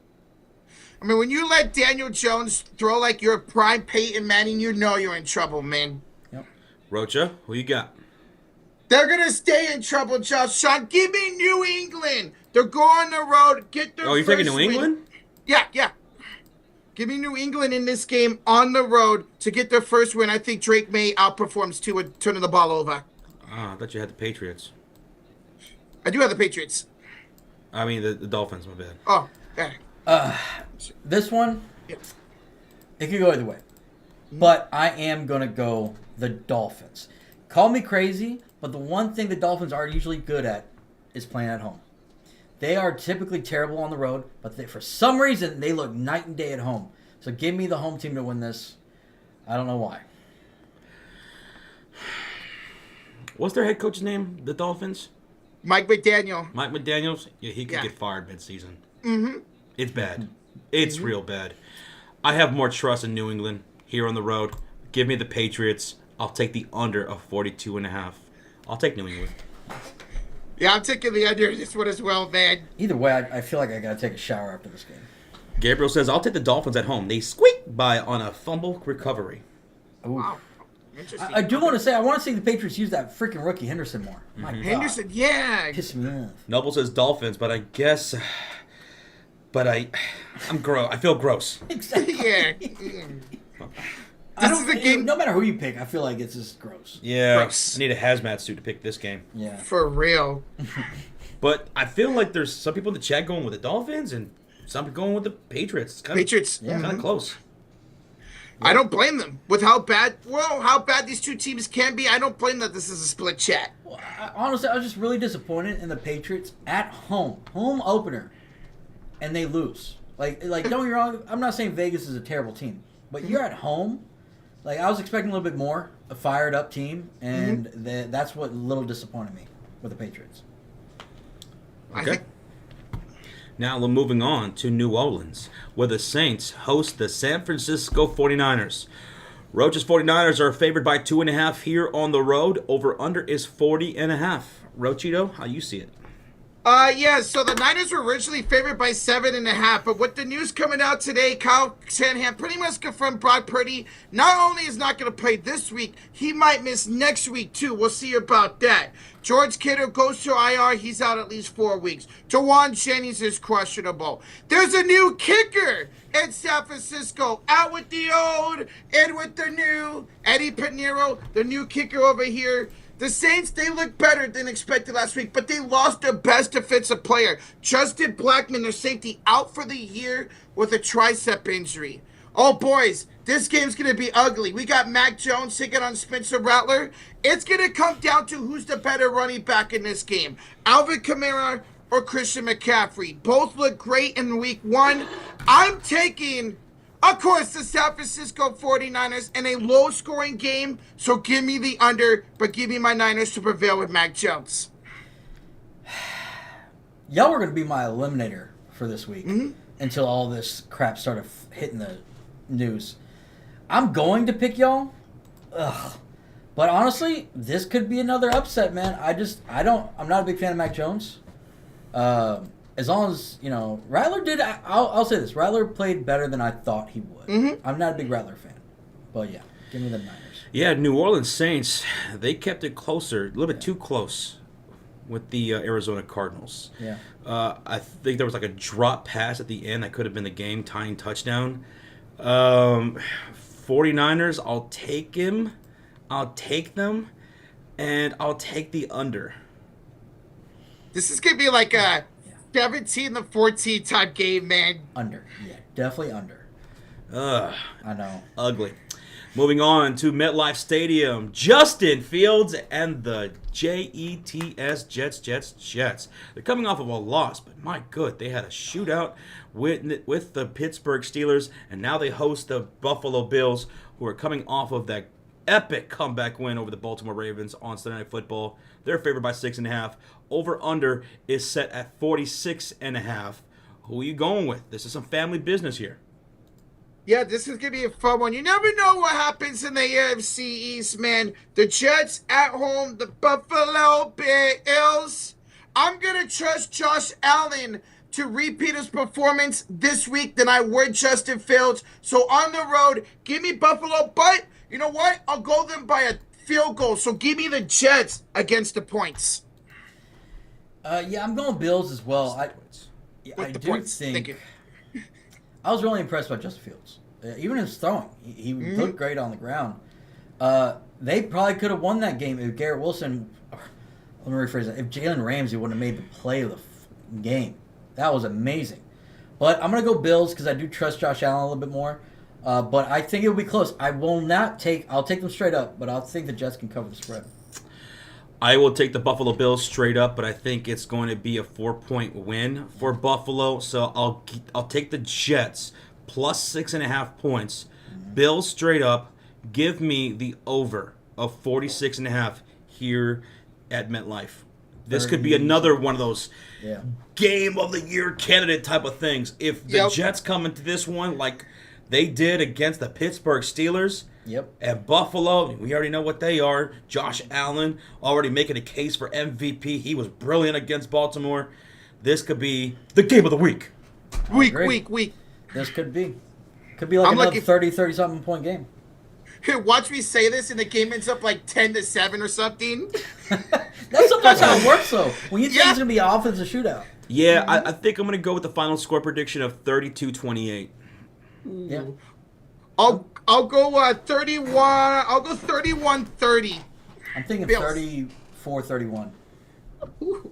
[SPEAKER 1] I mean, when you let Daniel Jones throw like your prime Peyton Manning, you know you're in trouble, man.
[SPEAKER 3] Yep.
[SPEAKER 2] Rocha, who you got?
[SPEAKER 1] They're going to stay in trouble, Josh. Sean, give me New England. They're going on the road. Get their
[SPEAKER 2] you're taking New England?
[SPEAKER 1] Yeah. Give me New England in this game on the road to get their first win. I think Drake May outperforms Tua turning the ball over.
[SPEAKER 2] I thought you had the Patriots.
[SPEAKER 1] I do have the Patriots.
[SPEAKER 2] I mean, the Dolphins, my bad.
[SPEAKER 1] Oh, yeah.
[SPEAKER 3] This one, it could go either way. But I am going to go the Dolphins. Call me crazy, but the one thing the Dolphins are usually good at is playing at home. They are typically terrible on the road, but for some reason, they look night and day at home. So give me the home team to win this. I don't know why.
[SPEAKER 2] What's their head coach's name, the Dolphins?
[SPEAKER 1] Mike McDaniel.
[SPEAKER 2] Mike McDaniels? Yeah, he could get fired mid-season.
[SPEAKER 1] Mm-hmm.
[SPEAKER 2] It's bad. It's real bad. I have more trust in New England here on the road. Give me the Patriots. I'll take the under of 42.5. I'll take New England.
[SPEAKER 1] Yeah, I'm taking the under this one as well, man.
[SPEAKER 3] Either way, I feel like I got to take a shower after this game.
[SPEAKER 2] Gabriel says, I'll take the Dolphins at home. They squeak by on a fumble recovery.
[SPEAKER 3] Ooh.
[SPEAKER 1] Wow. Interesting.
[SPEAKER 3] I do want to say, I want to see the Patriots use that freaking rookie Henderson more. My God.
[SPEAKER 1] Henderson, yeah.
[SPEAKER 3] Piss me off.
[SPEAKER 2] Noble says Dolphins, but I guess... But I'm gross. I feel gross.
[SPEAKER 3] Exactly.
[SPEAKER 1] Yeah. This is the game.
[SPEAKER 3] No matter who you pick, I feel like it's just gross.
[SPEAKER 2] Yeah,
[SPEAKER 1] Gross.
[SPEAKER 2] I need a hazmat suit to pick this game.
[SPEAKER 3] Yeah.
[SPEAKER 1] For real.
[SPEAKER 2] But I feel like there's some people in the chat going with the Dolphins and some people going with the Patriots. It's
[SPEAKER 1] Patriots.
[SPEAKER 2] kind of close.
[SPEAKER 1] I don't blame them with how bad these two teams can be. I don't blame that this is a split chat.
[SPEAKER 3] Well, honestly, I was just really disappointed in the Patriots at home opener, and they lose. Like don't get me wrong. I'm not saying Vegas is a terrible team, but you're at home. Like I was expecting a little bit more, a fired up team, and that's what a little disappointed me with the Patriots.
[SPEAKER 2] Okay. Now we're moving on to New Orleans, where the Saints host the San Francisco 49ers. Roach's 49ers are favored by 2.5 here on the road. Over-under is 40.5. Roachito, how you see it?
[SPEAKER 1] Yeah, so the Niners were originally favored by 7.5, but with the news coming out today, Kyle Shanahan pretty much confirmed Brock Purdy not only is not going to play this week, he might miss next week too. We'll see about that. George Kittle goes to IR. He's out at least 4 weeks. Jawan Jennings is questionable. There's a new kicker in San Francisco. Out with the old, in with the new. Eddie Pinheiro, the new kicker over here. The Saints, they look better than expected last week, but they lost their best defensive player. Justin Blackmon, their safety, out for the year with a tricep injury. Oh, boys, this game's going to be ugly. We got Mac Jones taking on Spencer Rattler. It's going to come down to who's the better running back in this game, Alvin Kamara or Christian McCaffrey. Both look great in week one. I'm taking, of course, the San Francisco 49ers in a low-scoring game, so give me the under, but give me my Niners to prevail with Mac Jones.
[SPEAKER 3] Y'all were going to be my eliminator for this week until all this crap started hitting the news. I'm going to pick y'all. Ugh. But honestly, this could be another upset, man. I'm not a big fan of Mac Jones. As long as, Rattler did, I'll say this. Rattler played better than I thought he would. I'm not a big Rattler fan. But yeah, give me the Niners.
[SPEAKER 2] Yeah, New Orleans Saints, they kept it closer, a little bit too close with the Arizona Cardinals.
[SPEAKER 3] Yeah.
[SPEAKER 2] I think there was like a drop pass at the end that could have been the game-tying touchdown. 49ers, I'll take them, and I'll take the under.
[SPEAKER 1] This is going to be like a 17-14 type game, man.
[SPEAKER 3] Under. Yeah, definitely under.
[SPEAKER 2] Ugh.
[SPEAKER 3] I know.
[SPEAKER 2] Ugly. Moving on to MetLife Stadium, Justin Fields and the Jets. They're coming off of a loss, but my good, they had a shootout with the Pittsburgh Steelers, and now they host the Buffalo Bills, who are coming off of that epic comeback win over the Baltimore Ravens on Sunday Night Football. They're favored by 6.5. Over-under is set at 46.5. Who are you going with? This is some family business here.
[SPEAKER 1] Yeah, this is going to be a fun one. You never know what happens in the AFC East, man. The Jets at home, the Buffalo Bills. I'm going to trust Josh Allen to repeat his performance this week than I would Justin Fields. So on the road, give me Buffalo. But you know what? I'll go them by a field goal. So give me the Jets against the points.
[SPEAKER 3] Yeah, I'm going Bills as well. I do think I was really impressed by Justin Fields. Even his throwing, he looked great on the ground. They probably could have won that game if Garrett Wilson. Let me rephrase that. If Jalen Ramsey wouldn't have made the play of the game, that was amazing. But I'm gonna go Bills because I do trust Josh Allen a little bit more. But I think it'll be close. I'll take them straight up, but I think the Jets can cover the spread.
[SPEAKER 2] I will take the Buffalo Bills straight up, but I think it's going to be a 4-point win for Buffalo. So I'll take the Jets plus 6.5 points. Bills straight up. Give me the over of 46.5 here at MetLife. This could be another one of those game of the year candidate type of things. If the Jets come into this one like they did against the Pittsburgh Steelers. And Buffalo, we already know what they are. Josh Allen already making a case for MVP. He was brilliant against Baltimore. This could be the game of the week.
[SPEAKER 1] Week.
[SPEAKER 3] This could be. Could be like another 30-something point game.
[SPEAKER 1] Here, watch me say this and the game ends up like 10-7 or something.
[SPEAKER 3] That's sometimes how it works, though. When you think it's going to be an offensive shootout.
[SPEAKER 2] Yeah, I think I'm going to go with the final score prediction of 32-28.
[SPEAKER 3] Yeah.
[SPEAKER 1] I'll go 31. I'll go 31-30.
[SPEAKER 3] I'm thinking
[SPEAKER 1] Bills.
[SPEAKER 3] 34-31.
[SPEAKER 1] Ooh,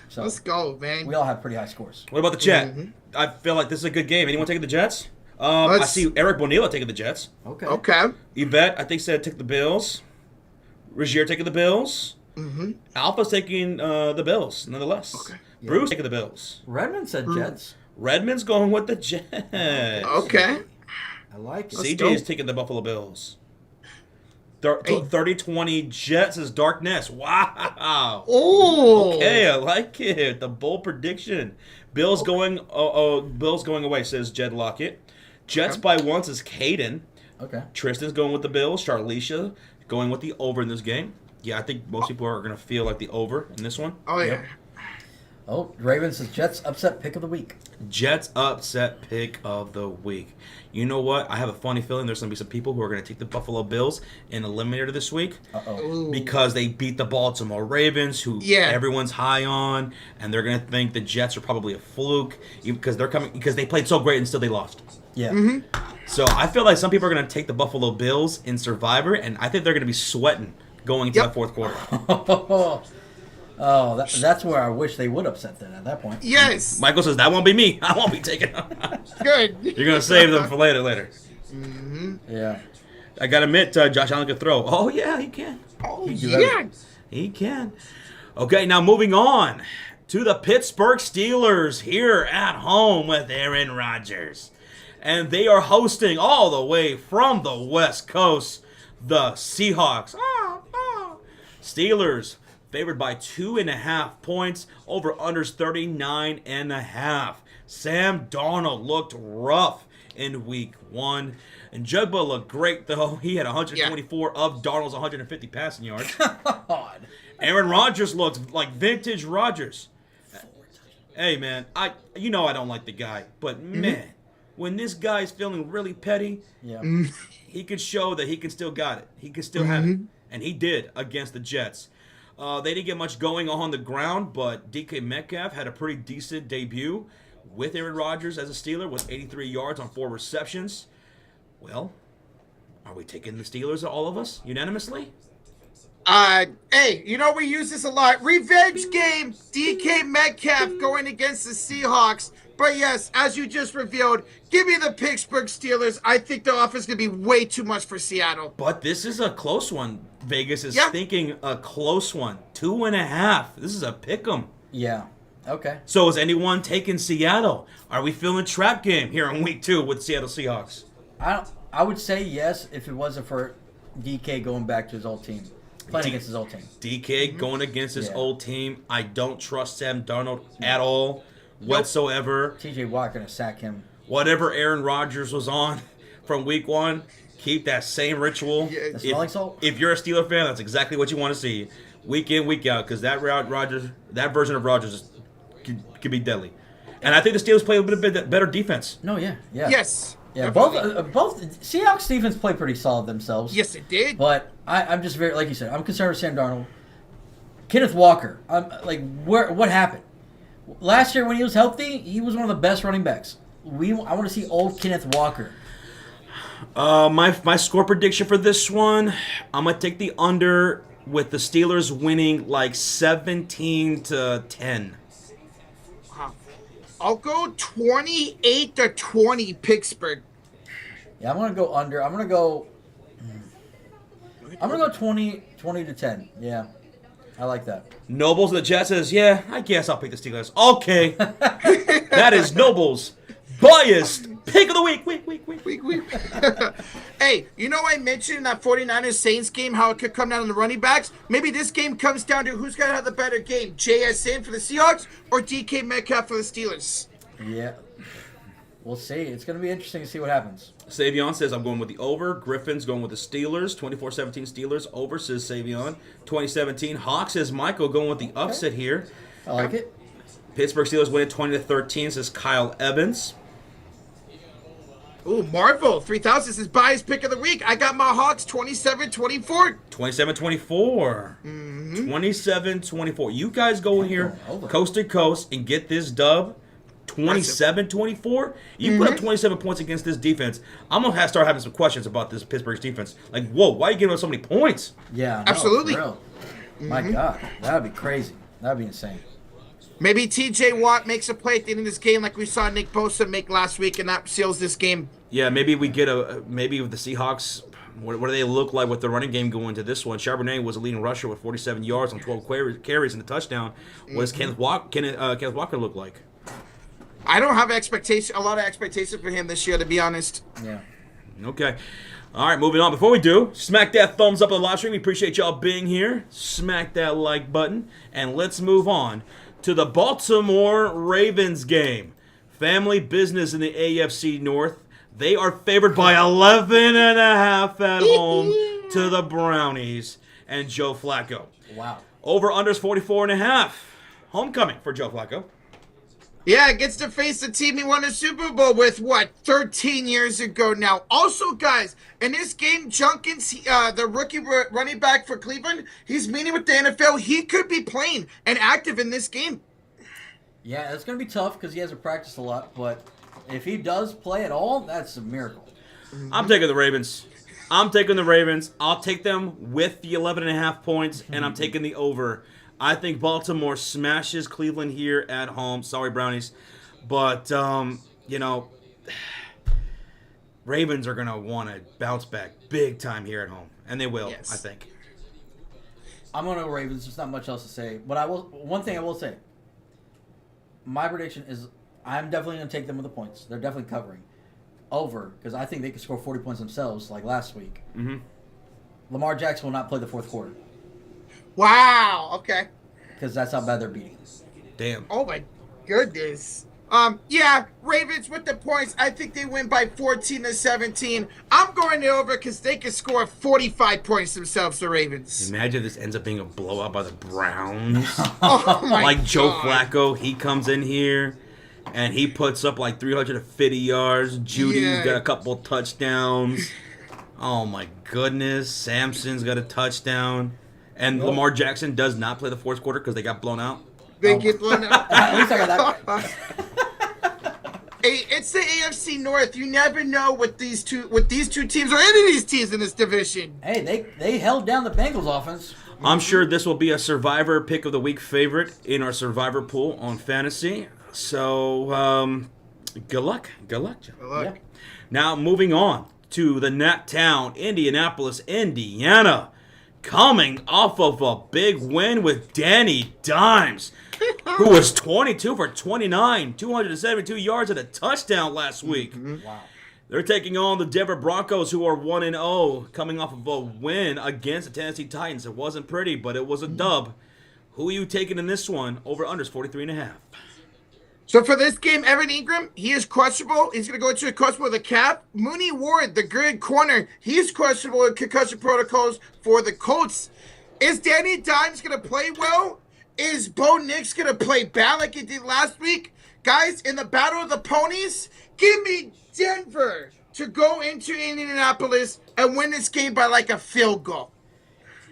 [SPEAKER 3] So
[SPEAKER 1] let's go, man.
[SPEAKER 3] we all have pretty high scores.
[SPEAKER 2] What about the chat? I feel like this is a good game. Anyone taking the Jets? I
[SPEAKER 1] Let's-
[SPEAKER 2] see Eric Bonilla taking the Jets.
[SPEAKER 3] Okay.
[SPEAKER 1] Okay.
[SPEAKER 2] Yvette, I think, said take the Bills. Regier taking the Bills. Alpha's taking the Bills, nonetheless.
[SPEAKER 1] Okay.
[SPEAKER 2] Bruce taking the Bills.
[SPEAKER 3] Redmond said Jets.
[SPEAKER 2] Redmond's going with the Jets.
[SPEAKER 1] Okay.
[SPEAKER 3] I like it.
[SPEAKER 1] Let's
[SPEAKER 2] CJ
[SPEAKER 1] go.
[SPEAKER 2] is taking the Buffalo Bills. 30-20 Jets is Darkness. Wow.
[SPEAKER 1] Oh.
[SPEAKER 2] Okay, I like it. The bold prediction. Bills going. Bills going away, says Jed Lockett. Jets by one says Caden.
[SPEAKER 3] Okay.
[SPEAKER 2] Tristan's going with the Bills. Charlicia going with the over in this game. Yeah, I think most people are going to feel like the over in this one.
[SPEAKER 1] Oh, yeah.
[SPEAKER 3] Oh, Ravens says Jets upset pick of the week.
[SPEAKER 2] Jets upset pick of the week. You know what? I have a funny feeling there's going to be some people who are going to take the Buffalo Bills and eliminator this week
[SPEAKER 3] Uh-oh.
[SPEAKER 1] Ooh.
[SPEAKER 2] because they beat the Baltimore Ravens, who
[SPEAKER 1] Yeah.
[SPEAKER 2] everyone's high on, and they're going to think the Jets are probably a fluke because they played so great and still they lost.
[SPEAKER 3] Yeah.
[SPEAKER 2] So I feel like some people are going to take the Buffalo Bills in Survivor, and I think they're going to be sweating going into
[SPEAKER 1] Yep.
[SPEAKER 2] the fourth quarter.
[SPEAKER 3] Oh, that's where I wish they would upset them at that point.
[SPEAKER 1] Yes.
[SPEAKER 2] Michael says, that won't be me. I won't be taking them.
[SPEAKER 1] Good.
[SPEAKER 2] You're going to save them for later.
[SPEAKER 3] Yeah.
[SPEAKER 2] I got to admit, Josh Allen can throw. Oh, yeah, he can.
[SPEAKER 1] Oh,
[SPEAKER 3] do
[SPEAKER 1] yeah.
[SPEAKER 2] He can. Okay, now moving on to the Pittsburgh Steelers here at home with Aaron Rodgers. And they are hosting all the way from the West Coast, the Seahawks. Steelers favored by 2.5 points, over unders 39.5. Sam Darnold looked rough in week 1. And Jugba looked great, though. He had 124 of Darnold's 150 passing yards.
[SPEAKER 3] God.
[SPEAKER 2] Aaron Rodgers looked like vintage Rodgers. Hey, man, I don't like the guy, but man, when this guy's feeling really petty,
[SPEAKER 3] Yeah.
[SPEAKER 2] he could show that he can still got it. He can still have it, and he did against the Jets. They didn't get much going on the ground, but DK Metcalf had a pretty decent debut with Aaron Rodgers as a Steeler with 83 yards on 4 receptions. Well, are we taking the Steelers, all of us, unanimously?
[SPEAKER 1] Hey, you know we use this a lot. Revenge game. DK Metcalf going against the Seahawks. But yes, as you just revealed, give me the Pittsburgh Steelers. I think the offense is going to be way too much for Seattle.
[SPEAKER 2] But this is a close one. Vegas is
[SPEAKER 1] Yeah.
[SPEAKER 2] thinking a close one. 2.5. This is a pick 'em.
[SPEAKER 3] Yeah. Okay.
[SPEAKER 2] So is anyone taking Seattle? Are we feeling trap game here in week 2 with Seattle Seahawks?
[SPEAKER 3] I would say yes if it wasn't for DK going back to his old team. Playing against his old team.
[SPEAKER 2] DK going against his
[SPEAKER 3] Yeah.
[SPEAKER 2] old team. I don't trust Sam Darnold at all whatsoever.
[SPEAKER 3] TJ Watt going to sack him.
[SPEAKER 2] Whatever Aaron Rodgers was on from week 1, keep that same ritual.
[SPEAKER 1] Yeah.
[SPEAKER 3] The smelling salt?
[SPEAKER 2] If you're a Steeler fan, that's exactly what you want to see. Week in, week out, because that version of Rodgers could be deadly. And I think the Steelers play a bit better defense.
[SPEAKER 3] No, yeah.
[SPEAKER 1] Yes.
[SPEAKER 3] Yeah,
[SPEAKER 1] definitely.
[SPEAKER 3] both Seahawks defense play pretty solid themselves.
[SPEAKER 1] Yes, it did.
[SPEAKER 3] But I'm just very, like you said, I'm concerned with Sam Darnold. Kenneth Walker, what happened? Last year when he was healthy, he was one of the best running backs. I want to see old Kenneth Walker.
[SPEAKER 2] My score prediction for this one, I'm gonna take the under with the Steelers winning like 17-10.
[SPEAKER 1] Wow. I'll go 28-20 Pittsburgh.
[SPEAKER 3] Yeah, I'm gonna go under. I'm gonna go 20-10. Yeah, I like that.
[SPEAKER 2] Nobles of the Jets says, yeah, I guess I'll pick the Steelers. Okay. That is Nobles' biased pick of the week. Week.
[SPEAKER 1] Hey, you know I mentioned in that 49ers Saints game how it could come down to the running backs? Maybe this game comes down to who's going to have the better game, JSN for the Seahawks or DK Metcalf for the Steelers?
[SPEAKER 3] Yeah, we'll see. It's gonna be interesting to see what happens.
[SPEAKER 2] Savion says, I'm going with the over. Griffin's going with the Steelers. 24-17 Steelers. Over, says Savion. 2017. Hawk says Michael going with the upset here.
[SPEAKER 3] I like it.
[SPEAKER 2] Pittsburgh Steelers winning 20-13, says Kyle Evans.
[SPEAKER 1] Ooh, Marvel 3000 says bias pick of the week. I got my Hawks 27-24.
[SPEAKER 2] 27-24. 27-24. You guys go here
[SPEAKER 3] Over.
[SPEAKER 2] coast to coast and get this dub. 27-24. You put up 27 points against this defense. I'm gonna start having some questions about this Pittsburgh's defense. Like, whoa, why are you giving us so many points?
[SPEAKER 3] Yeah,
[SPEAKER 1] absolutely.
[SPEAKER 3] For real. My God, that'd be crazy. That'd be insane.
[SPEAKER 1] Maybe T.J. Watt makes a play at the end of this game, like we saw Nick Bosa make last week, and that seals this game.
[SPEAKER 2] Yeah, maybe we get maybe with the Seahawks. What do they look like with the running game going into this one? Charbonnet was a leading rusher with 47 yards on 12 carries and a touchdown. What does Kenneth Walker look like?
[SPEAKER 1] I don't have a lot of expectation for him this year, to be honest.
[SPEAKER 3] Yeah.
[SPEAKER 2] Okay. All right, moving on. Before we do, smack that thumbs up on the live stream. We appreciate y'all being here. Smack that like button. And let's move on to the Baltimore Ravens game. Family business in the AFC North. They are favored by 11.5 at home to the Brownies and Joe Flacco.
[SPEAKER 3] Wow.
[SPEAKER 2] Over-unders 44.5. Homecoming for Joe Flacco.
[SPEAKER 1] Yeah, gets to face the team he won a Super Bowl with, 13 years ago now. Also, guys, in this game, Junkins, the rookie running back for Cleveland, he's meeting with the NFL. He could be playing and active in this game.
[SPEAKER 3] Yeah, it's going to be tough because he hasn't practiced a lot, but if he does play at all, that's a miracle.
[SPEAKER 2] I'm taking the Ravens. I'll take them with the 11.5 points, and I'm taking the over. I think Baltimore smashes Cleveland here at home. Sorry, Brownies. But, Ravens are going to want to bounce back big time here at home. And they will,
[SPEAKER 1] yes.
[SPEAKER 2] I think.
[SPEAKER 3] I'm going to go Ravens. There's not much else to say. But one thing I will say. My prediction is I'm definitely going to take them with the points. They're definitely covering. Over, because I think they could score 40 points themselves like last week.
[SPEAKER 2] Mm-hmm.
[SPEAKER 3] Lamar Jackson will not play the fourth quarter.
[SPEAKER 1] Wow, okay.
[SPEAKER 3] Because that's how bad they're beating.
[SPEAKER 2] Damn.
[SPEAKER 1] Oh, my goodness. Yeah, Ravens with the points. I think they win by 14-17. I'm going over because they can score 45 points themselves, the Ravens.
[SPEAKER 2] Imagine this ends up being a blowout by the Browns.
[SPEAKER 1] Oh, my
[SPEAKER 2] like Joe
[SPEAKER 1] God.
[SPEAKER 2] Flacco, he comes in here and he puts up like 350 yards. Judy's got a couple touchdowns. Oh, my goodness. Samson's got a touchdown. And Lamar Jackson does not play the fourth quarter because they got blown out.
[SPEAKER 1] They get blown out.
[SPEAKER 3] At least I got that.
[SPEAKER 1] Hey, it's the AFC North. You never know with these two teams or any of these teams in this division.
[SPEAKER 3] Hey, they held down the Bengals offense.
[SPEAKER 2] I'm sure this will be a Survivor Pick of the Week favorite in our Survivor pool on Fantasy. So, good luck. Good luck, Joe.
[SPEAKER 1] Good luck.
[SPEAKER 3] Yeah.
[SPEAKER 2] Now, moving on to the Nat Town, Indianapolis, Indiana. Coming off of a big win with Danny Dimes, who was 22 for 29, 272 yards and a touchdown last week.
[SPEAKER 3] Wow.
[SPEAKER 2] They're taking on the Denver Broncos, who are 1-0, coming off of a win against the Tennessee Titans. It wasn't pretty, but it was a dub. Who are you taking in this one? Over-unders 43.5.
[SPEAKER 1] So for this game, Evan Ingram, he is questionable. He's going to go into a questionable with a cap. Mooney Ward, the good corner, he's questionable in concussion protocols for the Colts. Is Danny Dimes going to play well? Is Bo Nix going to play bad like he did last week? Guys, in the battle of the ponies, give me Denver to go into Indianapolis and win this game by like a field goal.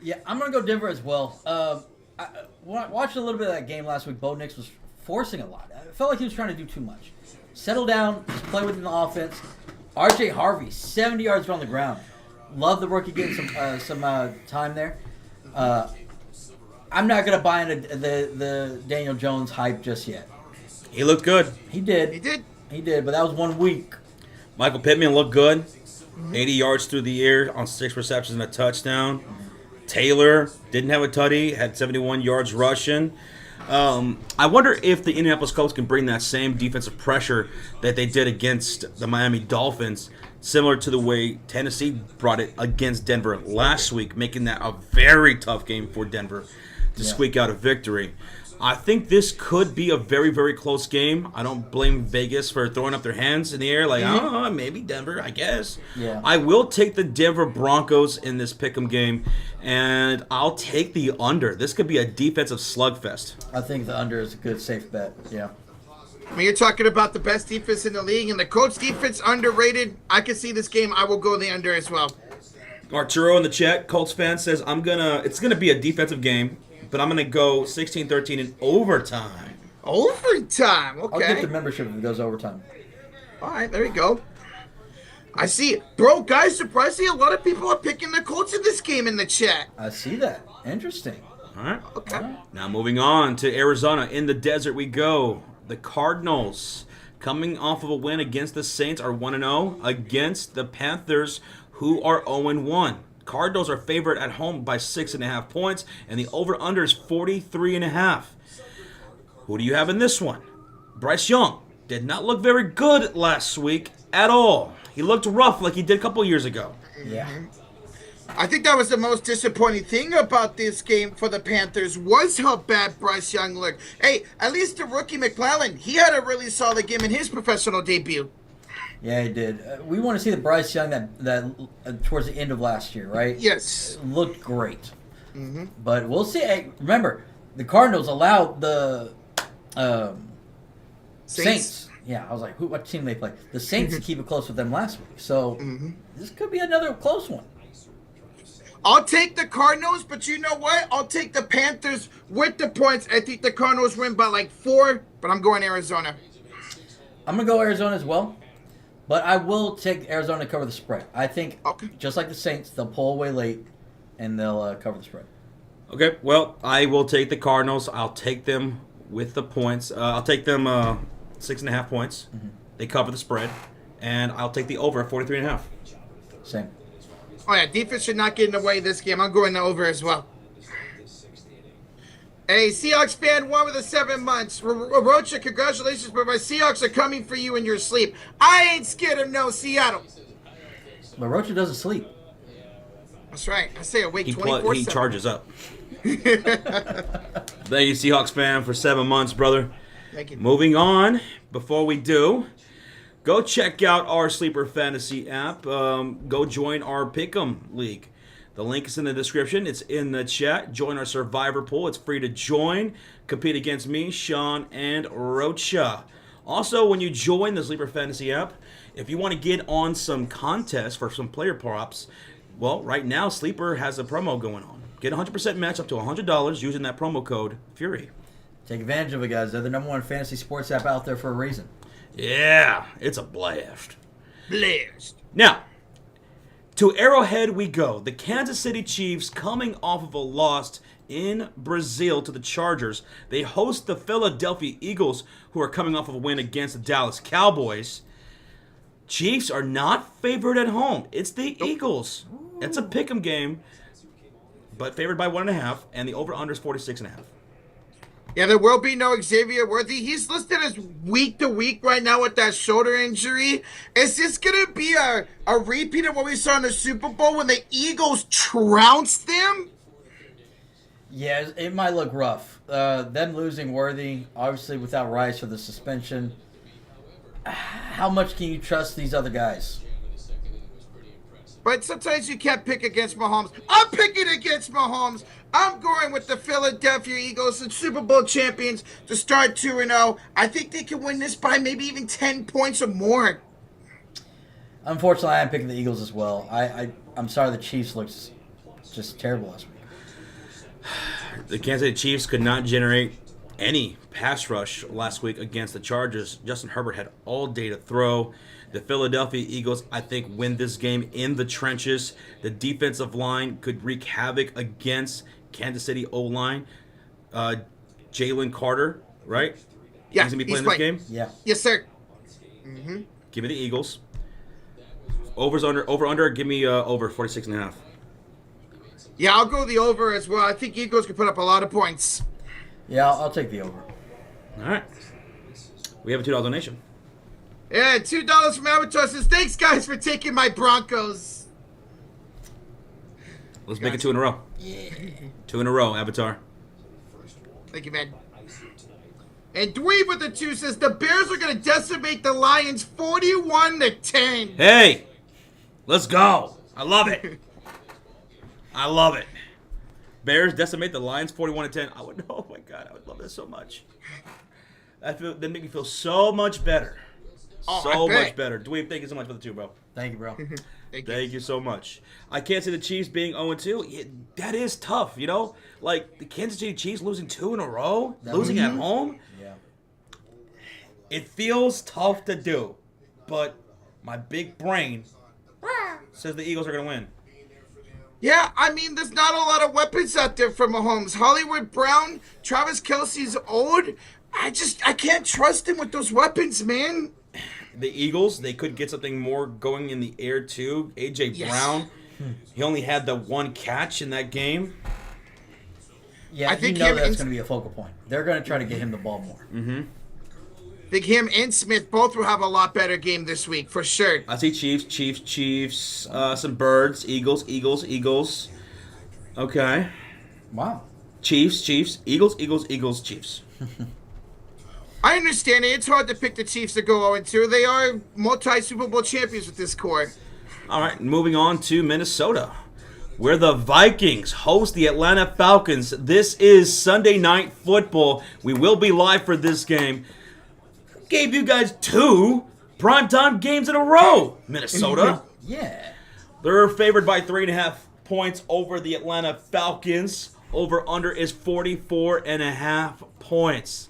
[SPEAKER 3] Yeah, I'm going to go Denver as well. I watched a little bit of that game last week. Bo Nix was forcing a lot. I felt like he was trying to do too much. Settle down, just play within the offense. R.J. Harvey, 70 yards on the ground. Love the rookie getting some time there. I'm not going to buy into the Daniel Jones hype just yet.
[SPEAKER 2] He looked good.
[SPEAKER 3] He did. He did, but that was 1 week.
[SPEAKER 2] Michael Pittman looked good. 80 yards through the air on 6 receptions and a touchdown. Taylor didn't have a tutty, had 71 yards rushing. I wonder if the Indianapolis Colts can bring that same defensive pressure that they did against the Miami Dolphins, similar to the way Tennessee brought it against Denver last week, making that a very tough game for Denver to squeak out a victory. I think this could be a very, very close game. I don't blame Vegas for throwing up their hands in the air like, oh, maybe Denver, I guess.
[SPEAKER 3] Yeah.
[SPEAKER 2] I will take the Denver Broncos in this pick'em game, and I'll take the under. This could be a defensive slugfest.
[SPEAKER 3] I think the under is a good, safe bet. Yeah.
[SPEAKER 1] I mean, you're talking about the best defense in the league, and the Colts defense underrated. I can see this game. I will go the under as well.
[SPEAKER 2] Arturo in the chat, Colts fan, says it's gonna be a defensive game, but I'm gonna go 16-13 in overtime.
[SPEAKER 1] Overtime.
[SPEAKER 3] I'll get
[SPEAKER 1] Okay.
[SPEAKER 3] the membership if it goes overtime.
[SPEAKER 1] All right, there we go. I see it. Bro, guys, surprisingly, a lot of people are picking the Colts in this game in the chat.
[SPEAKER 3] I see that. Interesting.
[SPEAKER 2] All right.
[SPEAKER 1] Okay.
[SPEAKER 2] Now moving on to Arizona. In the desert we go. The Cardinals, coming off of a win against the Saints, are 1-0 against the Panthers, who are 0-1. Cardinals are favored at home by 6.5 points, and the over-under is 43.5. Who do you have in this one? Bryce Young did not look very good last week at all. He looked rough like he did a couple years ago.
[SPEAKER 3] Yeah.
[SPEAKER 1] I think that was the most disappointing thing about this game for the Panthers was how bad Bryce Young looked. Hey, at least the rookie McClellan, he had a really solid game in his professional debut.
[SPEAKER 3] Yeah, he did. We want to see the Bryce Young that towards the end of last year, right?
[SPEAKER 1] Yes.
[SPEAKER 3] Looked great. But we'll see. Hey, remember, the Cardinals allowed the Saints. Yeah, I was like, what team they play? The Saints to keep it close with them last week. So this could be another close one.
[SPEAKER 1] I'll take the Cardinals, but you know what? I'll take the Panthers with the points. I think the Cardinals win by like 4, but I'm going Arizona.
[SPEAKER 3] I'm going to go Arizona as well. But I will take Arizona to cover the spread. I think, just like the Saints, they'll pull away late, and they'll cover the spread.
[SPEAKER 2] Okay, well, I will take the Cardinals. I'll take them with the points. I'll take them 6.5 points. They cover the spread. And I'll take the over at 43.5.
[SPEAKER 3] Same.
[SPEAKER 1] Oh, yeah, defense should not get in the way of this game. I'm going over as well. Hey, Seahawks fan, won with the 7 months. Rocha, congratulations, but my Seahawks are coming for you in your sleep. I ain't scared of no Seattle.
[SPEAKER 3] But Rocha doesn't sleep.
[SPEAKER 1] That's right. I stay awake
[SPEAKER 2] He
[SPEAKER 1] 24/7.
[SPEAKER 2] charges up. Thank you, Seahawks fan, for 7 months, brother.
[SPEAKER 1] Thank you.
[SPEAKER 2] Moving on, before we do, go check out our Sleeper Fantasy app. Go join our Pick'em League. The link is in the description. It's in the chat. Join our Survivor pool. It's free to join. Compete against me, Sean, and Rocha. Also, when you join the Sleeper Fantasy app, if you want to get on some contests for some player props, well, right now, Sleeper has a promo going on. Get 100% match up to $100 using that promo code, Fury.
[SPEAKER 3] Take advantage of it, guys. They're the #1 fantasy sports app out there for a reason.
[SPEAKER 2] Yeah, it's a blast.
[SPEAKER 1] Blast.
[SPEAKER 2] Now, to Arrowhead we go. The Kansas City Chiefs, coming off of a loss in Brazil to the Chargers. They host the Philadelphia Eagles, who are coming off of a win against the Dallas Cowboys. Chiefs are not favored at home. It's the Eagles. It's a pick'em game, but favored by 1.5, and the over-under is 46.5.
[SPEAKER 1] Yeah, there will be no Xavier Worthy. He's listed as week to week right now with that shoulder injury. Is this going to be a repeat of what we saw in the Super Bowl when the Eagles trounced them?
[SPEAKER 3] Yeah, it might look rough. Them losing Worthy, obviously without Rice for the suspension. How much can you trust these other guys?
[SPEAKER 1] But sometimes you can't pick against Mahomes. I'm picking against Mahomes. I'm going with the Philadelphia Eagles, the Super Bowl champions, to start 2-0. I think they can win this by maybe even 10 points or more.
[SPEAKER 3] Unfortunately, I'm picking the Eagles as well. I'm sorry the Chiefs looked just terrible last week.
[SPEAKER 2] The Kansas City Chiefs could not generate any pass rush last week against the Chargers. Justin Herbert had all day to throw. The Philadelphia Eagles, I think, win this game in the trenches. The defensive line could wreak havoc against Kansas City O-line. Jalen Carter, right?
[SPEAKER 1] Yeah,
[SPEAKER 2] he's going to be playing this game?
[SPEAKER 3] Yeah.
[SPEAKER 1] Yes, sir.
[SPEAKER 2] Give me the Eagles. Over-under, give me over 46.5.
[SPEAKER 1] Yeah, I'll go the over as well. I think Eagles can put up a lot of points.
[SPEAKER 3] Yeah, I'll take the over.
[SPEAKER 2] All right. We have a $2 donation.
[SPEAKER 1] Yeah, $2 from Avatar says, thanks, guys, for taking my Broncos.
[SPEAKER 2] Let's make it 2 in a row. 2 in a row, Avatar.
[SPEAKER 1] Thank you, man. And Dweeb with the 2 says, the Bears are going to decimate the Lions 41-10.
[SPEAKER 2] Hey, let's go. I love it. I love it. Bears decimate the Lions 41-10. Oh my God, I would love that so much. That make me feel so much better. So much better. Dweeb, thank you so much for the 2, bro.
[SPEAKER 3] Thank you, bro.
[SPEAKER 2] Thank you so much. I can't see the Chiefs being 0-2. That is tough, you know? Like, the Kansas City Chiefs losing 2 in a row? Losing at home?
[SPEAKER 3] Yeah.
[SPEAKER 2] It feels tough to do, but my big brain says the Eagles are going to win.
[SPEAKER 1] Yeah, I mean, there's not a lot of weapons out there for Mahomes. Hollywood Brown, Travis Kelce's old. I can't trust him with those weapons, man.
[SPEAKER 2] The Eagles, they could get something more going in the air, too. A.J. Brown, he only had the one catch in that game.
[SPEAKER 3] Yeah,
[SPEAKER 1] I think
[SPEAKER 3] that's going to be a focal point. They're going to try to get him the ball more.
[SPEAKER 2] Mm-hmm.
[SPEAKER 1] I think him and Smith both will have a lot better game this week, for sure.
[SPEAKER 2] I see Chiefs, some Birds, Eagles. Okay.
[SPEAKER 3] Wow.
[SPEAKER 2] Chiefs, Eagles, Chiefs.
[SPEAKER 1] I understand it. It's hard to pick the Chiefs to go 0-2. They are multi-Super Bowl champions with this core.
[SPEAKER 2] All right, moving on to Minnesota, where the Vikings host the Atlanta Falcons. This is Sunday Night Football. We will be live for this game. Gave you guys 2 primetime games in a row, Minnesota.
[SPEAKER 3] Yeah.
[SPEAKER 2] They're favored by 3.5 points over the Atlanta Falcons. Over-under is 44.5 points.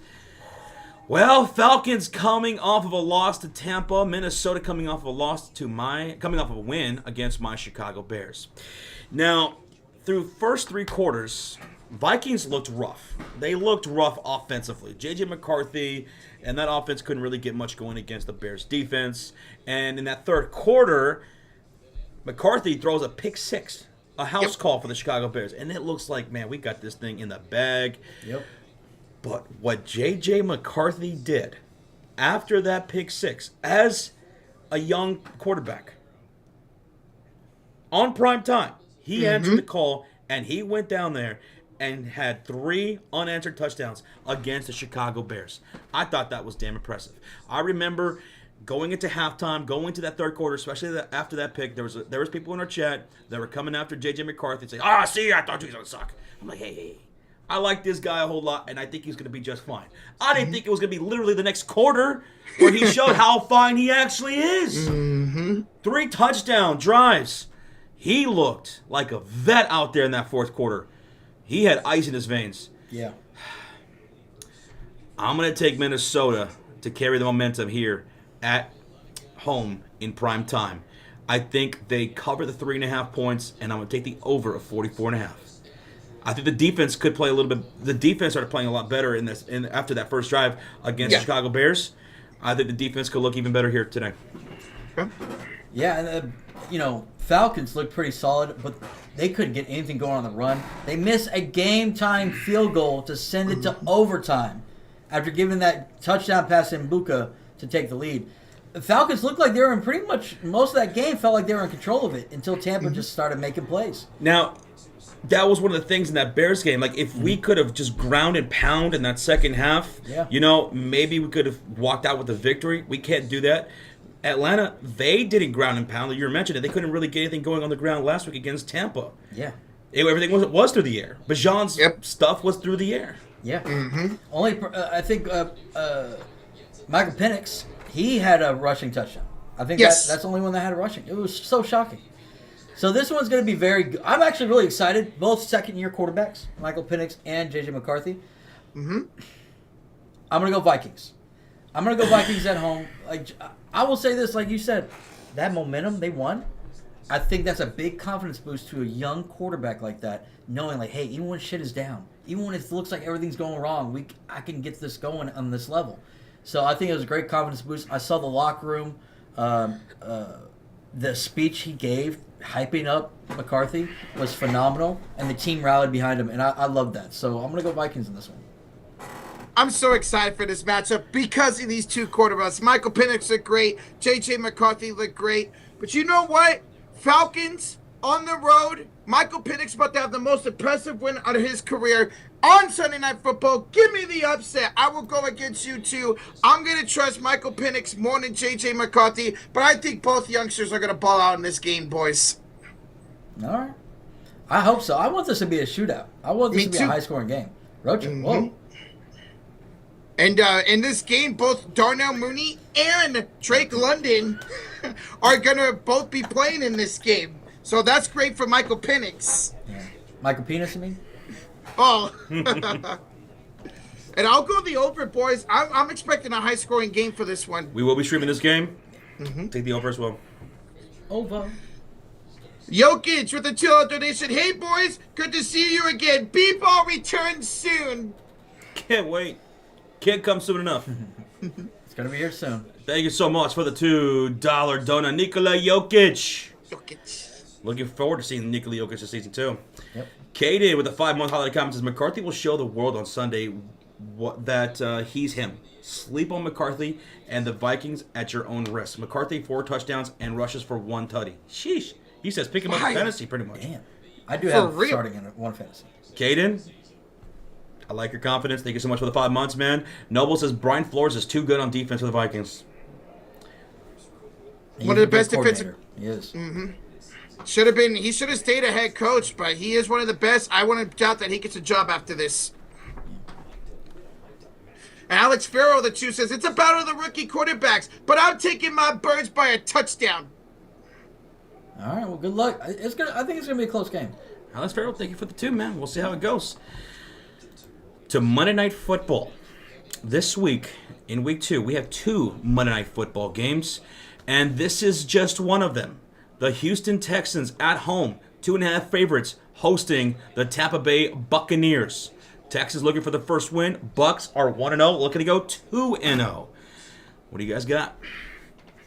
[SPEAKER 2] Well, Falcons coming off of a loss to Tampa. Minnesota coming off of a win against my Chicago Bears. Now, through first 3 quarters, Vikings looked rough. They looked rough offensively. J.J. McCarthy and that offense couldn't really get much going against the Bears defense. And in that third quarter, McCarthy throws a pick 6, a house call for the Chicago Bears. And it looks like, man, we got this thing in the bag.
[SPEAKER 3] Yep.
[SPEAKER 2] But what J.J. McCarthy did after that pick 6, as a young quarterback, on prime time, he answered the call, and he went down there and had 3 unanswered touchdowns against the Chicago Bears. I thought that was damn impressive. I remember going into halftime, going to that third quarter, especially after that pick, there was people in our chat that were coming after J.J. McCarthy and saying, see, I thought he was going to suck. I'm like, hey, I like this guy a whole lot, and I think he's going to be just fine. I didn't think it was going to be literally the next quarter where he showed how fine he actually is. 3 touchdown drives. He looked like a vet out there in that fourth quarter. He had ice in his veins.
[SPEAKER 3] Yeah.
[SPEAKER 2] I'm going to take Minnesota to carry the momentum here at home in prime time. I think they cover the 3.5 points, and I'm going to take the over of 44.5. I think the defense could play a little bit. The defense started playing a lot better after that first drive against the Chicago Bears. I think the defense could look even better here today.
[SPEAKER 3] Yeah, and Falcons looked pretty solid, but they couldn't get anything going on the run. They missed a game-time field goal to send it to overtime after giving that touchdown pass in Mbuka to take the lead. The Falcons looked like they were in pretty much most of that game, felt like they were in control of it until Tampa just started making plays.
[SPEAKER 2] Now, that was one of the things in that Bears game. Like, if we could have just ground and pound in that second half, maybe we could have walked out with a victory. We can't do that. Atlanta, they didn't ground and pound. You mentioned it. They couldn't really get anything going on the ground last week against Tampa.
[SPEAKER 3] Yeah.
[SPEAKER 2] Everything was through the air. Bajan's stuff was through the air.
[SPEAKER 3] Yeah. Only, I think, Michael Penix, he had a rushing touchdown. I think that's the only one that had a rushing. It was so shocking. So this one's going to be very good. I'm actually really excited. Both second-year quarterbacks, Michael Penix and J.J. McCarthy. I'm going to go Vikings. I'm going to go Vikings at home. Like, I will say this, like you said, that momentum they won, I think that's a big confidence boost to a young quarterback like that, knowing like, hey, even when shit is down, even when it looks like everything's going wrong, I can get this going on this level. So I think it was a great confidence boost. I saw the locker room, the speech he gave, hyping up McCarthy was phenomenal, and the team rallied behind him, and I love that. So I'm going to go Vikings in this one.
[SPEAKER 1] I'm so excited for this matchup because of these 2 quarterbacks. Michael Penix looked great. J.J. McCarthy looked great. But you know what? Falcons on the road. Michael Penix about to have the most impressive win out of his career on Sunday Night Football. Give me the upset. I will go against you too. I'm going to trust Michael Penix more than J.J. McCarthy, but I think both youngsters are going to ball out in this game, boys.
[SPEAKER 3] All right. I hope so. I want this to be a shootout. I want this to be a high-scoring game. Road trip. Whoa.
[SPEAKER 1] And in this game, both Darnell Mooney and Drake London are going to both be playing in this game. So that's great for Michael Penix.
[SPEAKER 3] Yeah. Michael Penis, you mean?
[SPEAKER 1] Oh. And I'll go the over, boys. I'm expecting a high-scoring game for this one.
[SPEAKER 2] We will be streaming this game. Take the over as well.
[SPEAKER 3] Over.
[SPEAKER 1] Jokic with a $2 donation. Hey, boys. Good to see you again. B-ball returns soon.
[SPEAKER 2] Can't wait. Can't come soon enough.
[SPEAKER 3] It's going to be here soon.
[SPEAKER 2] Thank you so much for the $2 donut, Nikola Jokic. Looking forward to seeing Nikola Jokic this season, too.
[SPEAKER 3] Yep.
[SPEAKER 2] Kaden with a 5-month holiday comment says, McCarthy will show the world on Sunday that he's him. Sleep on McCarthy and the Vikings at your own risk. McCarthy 4 touchdowns and rushes for 1 tutty. Sheesh. He says pick him up in fantasy pretty much.
[SPEAKER 3] Damn. I do have starting in one fantasy.
[SPEAKER 2] Kaden, I like your confidence. Thank you so much for the 5 months, man. Noble says Brian Flores is too good on defense for the Vikings.
[SPEAKER 1] One of the best defensive.
[SPEAKER 3] He is.
[SPEAKER 1] He should have stayed a head coach, but he is one of the best. I wouldn't doubt that he gets a job after this. Alex Farrell, the 2, says, it's a battle of the rookie quarterbacks, but I'm taking my Birds by a touchdown.
[SPEAKER 3] All right, well, good luck. I think it's going to be a close game.
[SPEAKER 2] Alex Farrell, thank you for the 2, man. We'll see how it goes. To Monday Night Football. This week, in Week 2, we have 2 Monday Night Football games, and this is just one of them. The Houston Texans at home, 2.5 favorites, hosting the Tampa Bay Buccaneers. Texans looking for the first win. Bucks are 1-0, looking to go 2-0. What do you guys got?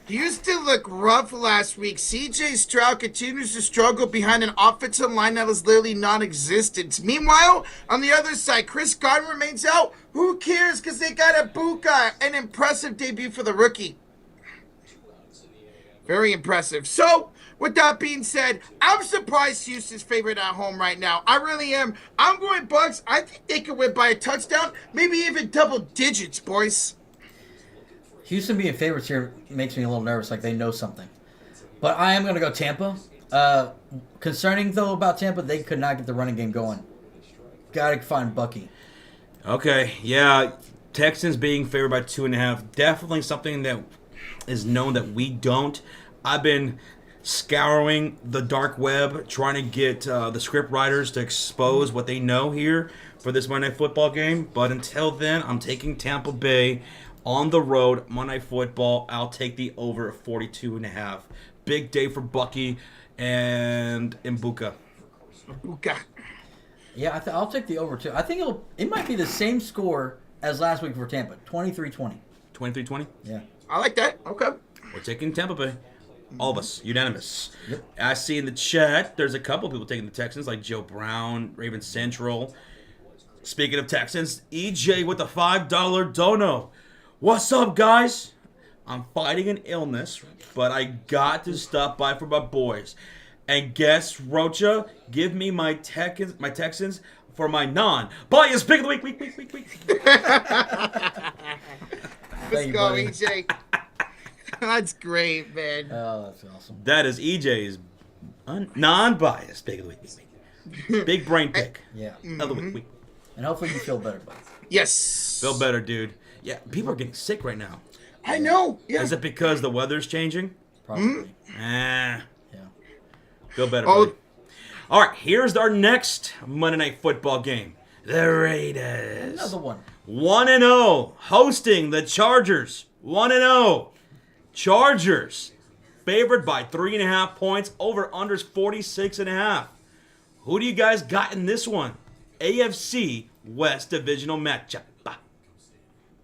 [SPEAKER 1] Houston looked rough last week. C.J. Stroud continues to struggle behind an offensive line that is literally non-existent. Meanwhile, on the other side, Chris Godwin remains out. Who cares? Because they got Ibuka, an impressive debut for the rookie. Very impressive. So, with that being said, I'm surprised Houston's favorite at home right now. I really am. I'm going Bucks. I think they could win by a touchdown, maybe even double digits, boys.
[SPEAKER 3] Houston being favorites here makes me a little nervous, like they know something. But I am going to go Tampa. Concerning, though, about Tampa, they could not get the running game going. Got to find Bucky.
[SPEAKER 2] Okay, yeah. Texans being favored by 2.5. Definitely something that is known that we don't. I've been scouring the dark web, trying to get the script writers to expose what they know here for this Monday Night Football game. But until then, I'm taking Tampa Bay on the road, Monday Night Football. I'll take the over of 42.5. Big day for Bucky and Mbuka.
[SPEAKER 3] Yeah, I'll take the over, too. I think it might be the same score as last week for Tampa, 23-20.
[SPEAKER 2] 23-20?
[SPEAKER 3] Yeah.
[SPEAKER 1] I like that. Okay.
[SPEAKER 2] We're taking Tampa Bay. All of us, unanimous.
[SPEAKER 3] Yep.
[SPEAKER 2] I see in the chat, there's a couple people taking the Texans, like Joe Brown, Raven Central. Speaking of Texans, EJ with the $5 dono. What's up, guys? I'm fighting an illness, but I got to stop by for my boys. And guess, Rocha, give me my Texans for my non-biased pick of the week.
[SPEAKER 1] Let's go, EJ. That's great, man.
[SPEAKER 3] Oh, that's awesome.
[SPEAKER 2] That is EJ's non-biased pick of the week. Big brain pick.
[SPEAKER 3] Yeah.
[SPEAKER 2] Of the week.
[SPEAKER 3] And hopefully you feel better, buddy.
[SPEAKER 1] Yes.
[SPEAKER 2] Feel better, dude. Yeah, people are getting sick right now.
[SPEAKER 1] I know. Yeah.
[SPEAKER 2] Is it because the weather's changing?
[SPEAKER 3] Probably.
[SPEAKER 2] Yeah. Feel better,
[SPEAKER 1] Oh.
[SPEAKER 2] buddy. All right, here's our next Monday Night Football game. The Raiders.
[SPEAKER 3] Another one.
[SPEAKER 2] 1-0, hosting the Chargers. 1-0. Chargers, favored by 3.5 points. Over-unders 46.5. Who do you guys got in this one? AFC West Divisional matchup.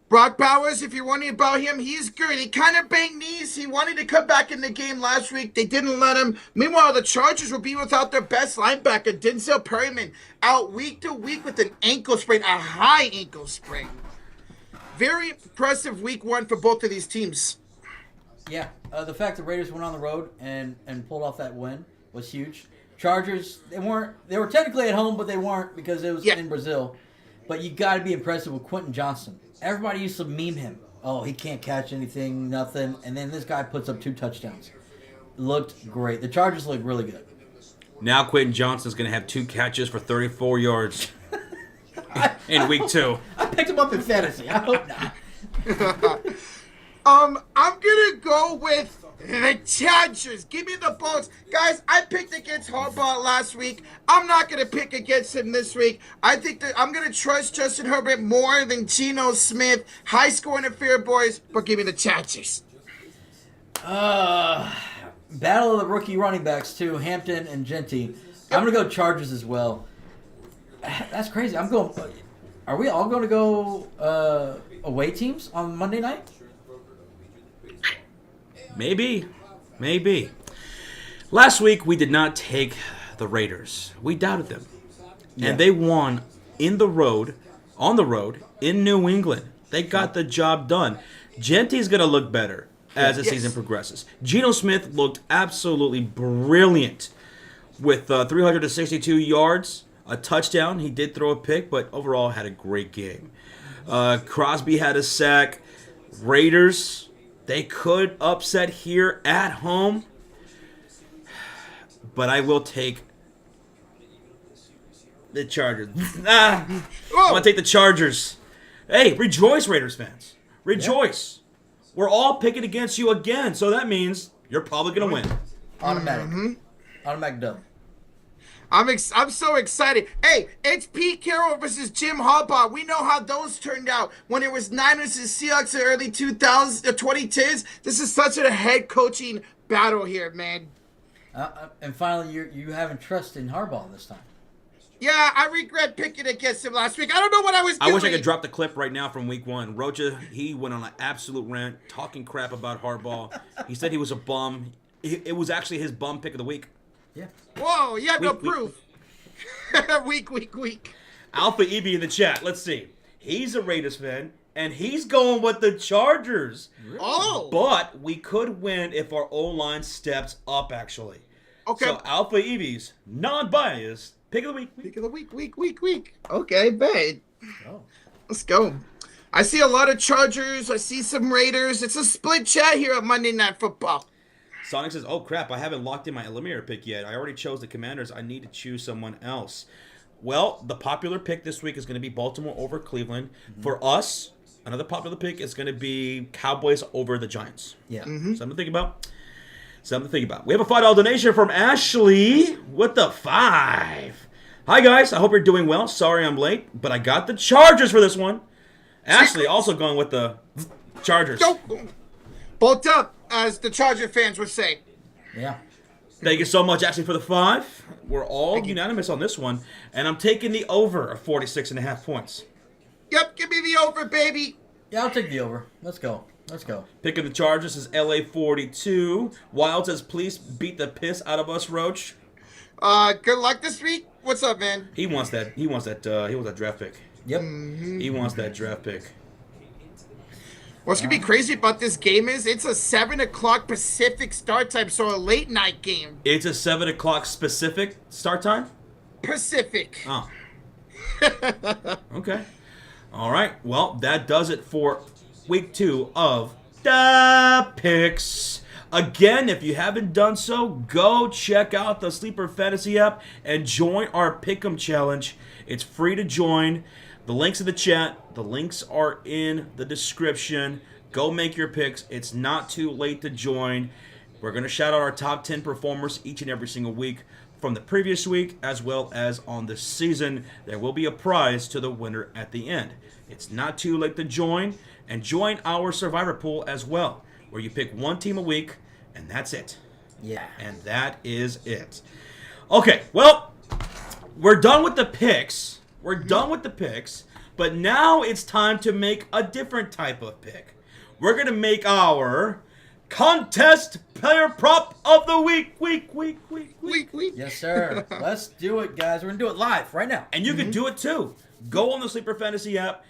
[SPEAKER 1] Brock Bowers, if you're wondering about him, he's good. He kind of banged knees. He wanted to come back in the game last week. They didn't let him. Meanwhile, the Chargers will be without their best linebacker, Denzel Perryman, out week to week with an ankle sprain, a high ankle sprain. Very impressive week 1 for both of these teams.
[SPEAKER 3] Yeah, the fact the Raiders went on the road and pulled off that win was huge. Chargers, they were technically at home, but they weren't because it was in Brazil. But you got to be impressive with Quentin Johnson. Everybody used to meme him. Oh, he can't catch anything, nothing. And then this guy puts up 2 touchdowns. Looked great. The Chargers look really good.
[SPEAKER 2] Now Quentin Johnson's going to have 2 catches for 34 yards in week 2.
[SPEAKER 3] I picked him up in fantasy. I hope not.
[SPEAKER 1] I'm going to go with The Chargers. Give me the Bolts. Guys, I picked against Harbaugh last week. I'm not going to pick against him this week. I think that I'm going to trust Justin Herbert more than Geno Smith. High scoring affair, boys, but give me the Chargers.
[SPEAKER 3] Battle of the rookie running backs, too. Hampton and Genty. I'm going to go Chargers as well. That's crazy. Are we all going to go away teams on Monday night?
[SPEAKER 2] Maybe. Last week, we did not take the Raiders. We doubted them. Yeah. And they won on the road, in New England. They got the job done. Genty's going to look better as the season progresses. Geno Smith looked absolutely brilliant with 362 yards, a touchdown. He did throw a pick, but overall had a great game. Crosby had a sack. Raiders, they could upset here at home, but I will take the Chargers. I want to take the Chargers. Hey, rejoice, Raiders fans. Rejoice. Yeah. We're all picking against you again, so that means you're probably going to win.
[SPEAKER 3] Automatic. Automatic dub.
[SPEAKER 1] I'm so excited. Hey, it's Pete Carroll versus Jim Harbaugh. We know how those turned out when it was Niners and Seahawks in the early 2010s. This is such a head coaching battle here, man.
[SPEAKER 3] And finally, you having trust in Harbaugh this time.
[SPEAKER 1] Yeah, I regret picking against him last week. I don't know what I was doing.
[SPEAKER 2] I wish I could drop the clip right now from week one. Rocha, he went on an absolute rant, talking crap about Harbaugh. He said he was a bum. It was actually his bum pick of the week.
[SPEAKER 3] Yeah.
[SPEAKER 1] Whoa, you have no proof. Week.
[SPEAKER 2] Alpha EB in the chat. Let's see. He's a Raiders fan, and he's going with the Chargers.
[SPEAKER 1] Really? Oh.
[SPEAKER 2] But we could win if our O-line steps up, actually.
[SPEAKER 1] Okay.
[SPEAKER 2] So Alpha EB's non-biased pick of the week.
[SPEAKER 1] Pick of the week. Okay, bet.
[SPEAKER 3] Oh.
[SPEAKER 1] Let's go. I see a lot of Chargers. I see some Raiders. It's a split chat here on Monday Night Football.
[SPEAKER 2] Sonic says, oh, crap, I haven't locked in my eliminator pick yet. I already chose the Commanders. I need to choose someone else. Well, the popular pick this week is going to be Baltimore over Cleveland. Mm-hmm. For us, another popular pick is going to be Cowboys over the Giants.
[SPEAKER 3] Yeah.
[SPEAKER 1] Mm-hmm.
[SPEAKER 2] Something to think about. We have a $5 donation from Ashley with the 5. Hi, guys. I hope you're doing well. Sorry I'm late, but I got the Chargers for this one. Ashley also going with the Chargers.
[SPEAKER 1] Go. Bolt up, as the Charger fans would say.
[SPEAKER 3] Yeah.
[SPEAKER 2] Thank you so much, Ashley, for the 5. We're all unanimous on this one, and I'm taking the over of 46.5 points.
[SPEAKER 1] Yep, give me the over, baby.
[SPEAKER 3] Yeah, I'll take the over. Let's go.
[SPEAKER 2] Picking the Chargers is LA42. Wild says, please beat the piss out of us, Roach.
[SPEAKER 1] Good luck this week. What's up, man?
[SPEAKER 2] He wants that draft pick.
[SPEAKER 3] Yep.
[SPEAKER 1] Mm-hmm.
[SPEAKER 2] He wants that draft pick.
[SPEAKER 1] What's going to be crazy about this game is it's a 7 o'clock Pacific start time, so a late night game.
[SPEAKER 2] It's a 7 o'clock specific start time?
[SPEAKER 1] Pacific.
[SPEAKER 2] Oh. Okay. All right. Well, that does it for week 2 of the picks. Again, if you haven't done so, go check out the Sleeper Fantasy app and join our Pick'em Challenge. It's free to join. The link's in the chat. The links are in the description. Go make your picks. It's not too late to join. We're going to shout out our top 10 performers each and every single week from the previous week as well as on the season. There will be a prize to the winner at the end. It's not too late to join. And join our Survivor Pool as well, where you pick one team a week, and that's it.
[SPEAKER 3] Yeah.
[SPEAKER 2] And that is it. Okay, well, we're done with the picks. But now it's time to make a different type of pick. We're going to make our contest player prop of the week. Week.
[SPEAKER 3] Yes, sir. Let's do it, guys. We're going to do it live right now.
[SPEAKER 2] And you can do it too. Go on the Sleeper Fantasy app,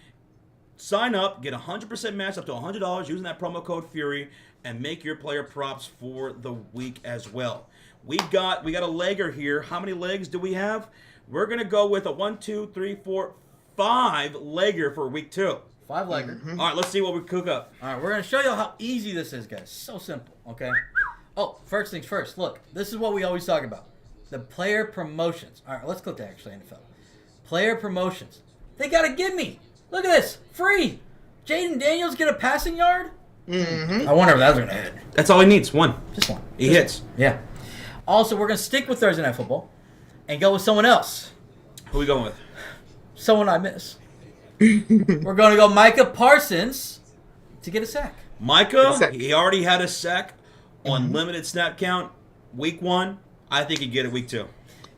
[SPEAKER 2] sign up, get 100% match up to $100 using that promo code Fury, and make your player props for the week as well. We got a legger here. How many legs do we have? We're going to go with a 1, 2, 3, 4, 5 legger for week 2.
[SPEAKER 3] 5 legger.
[SPEAKER 2] Mm-hmm. All right, let's see what we cook up.
[SPEAKER 3] All right, we're going to show you how easy this is, guys. So simple, okay? Oh, first things first. Look, this is what we always talk about. The player promotions. All right, let's click to actually NFL. Player promotions. They got to give me. Look at this. Free. Jaden Daniels get a passing yard?
[SPEAKER 1] Mm-hmm.
[SPEAKER 3] I wonder if that's going to hit.
[SPEAKER 2] That's all he needs. One.
[SPEAKER 3] Just one.
[SPEAKER 2] He hits.
[SPEAKER 3] Yeah. Also, we're going to stick with Thursday Night Football and go with someone else.
[SPEAKER 2] Who we going with?
[SPEAKER 3] Someone I miss. We're going to go Micah Parsons to get a sack.
[SPEAKER 2] Micah, he already had a sack on limited snap count week 1. I think he'd get it week 2.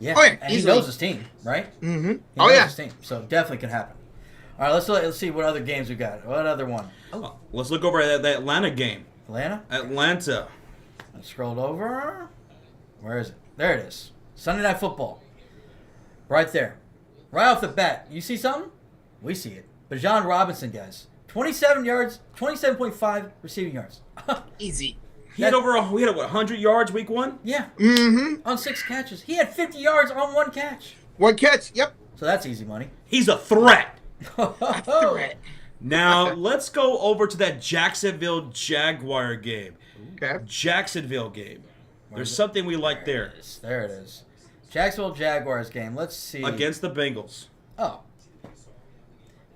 [SPEAKER 3] Yeah,
[SPEAKER 1] Oh, yeah,
[SPEAKER 3] and he
[SPEAKER 1] easily.
[SPEAKER 3] knows his team, right?
[SPEAKER 1] Mm-hmm.
[SPEAKER 3] He
[SPEAKER 1] Oh,
[SPEAKER 3] knows
[SPEAKER 1] yeah.
[SPEAKER 3] his team, so definitely can happen. All right, let's see what other games we got. What other one? Oh,
[SPEAKER 2] Let's look over at the Atlanta game.
[SPEAKER 3] Atlanta?
[SPEAKER 2] Atlanta.
[SPEAKER 3] I scrolled over. Where is it? There it is. Sunday Night Football. Right there. Right off the bat. You see something? We see it. Bijan Robinson, guys. 27 yards, 27.5 receiving yards.
[SPEAKER 1] Easy.
[SPEAKER 2] We had 100 yards week 1?
[SPEAKER 3] Yeah.
[SPEAKER 1] Mm-hmm.
[SPEAKER 3] On 6 catches. He had 50 yards on 1 catch.
[SPEAKER 1] One catch. Yep.
[SPEAKER 3] So that's easy money.
[SPEAKER 2] He's a threat.
[SPEAKER 1] Threat.
[SPEAKER 2] Now, let's go over to that Jacksonville Jaguar game.
[SPEAKER 1] Okay.
[SPEAKER 2] Jacksonville game. There's something we like there.
[SPEAKER 3] There it is. Jacksonville Jaguars game. Let's see.
[SPEAKER 2] Against the Bengals.
[SPEAKER 3] Oh.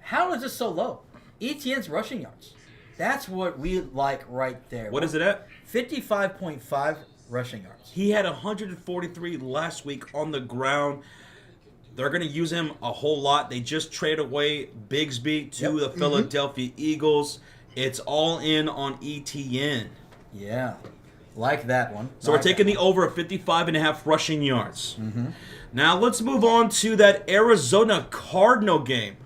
[SPEAKER 3] How is this so low? ETN's rushing yards. That's what we like right there.
[SPEAKER 2] What is it at?
[SPEAKER 3] 55.5 rushing yards.
[SPEAKER 2] He had 143 last week on the ground. They're going to use him a whole lot. They just traded away Bigsby to the Philadelphia Eagles. It's all in on ETN.
[SPEAKER 3] Yeah. Like that one.
[SPEAKER 2] So we're taking the over of 55.5 rushing yards. Now let's move on to that Arizona Cardinal game.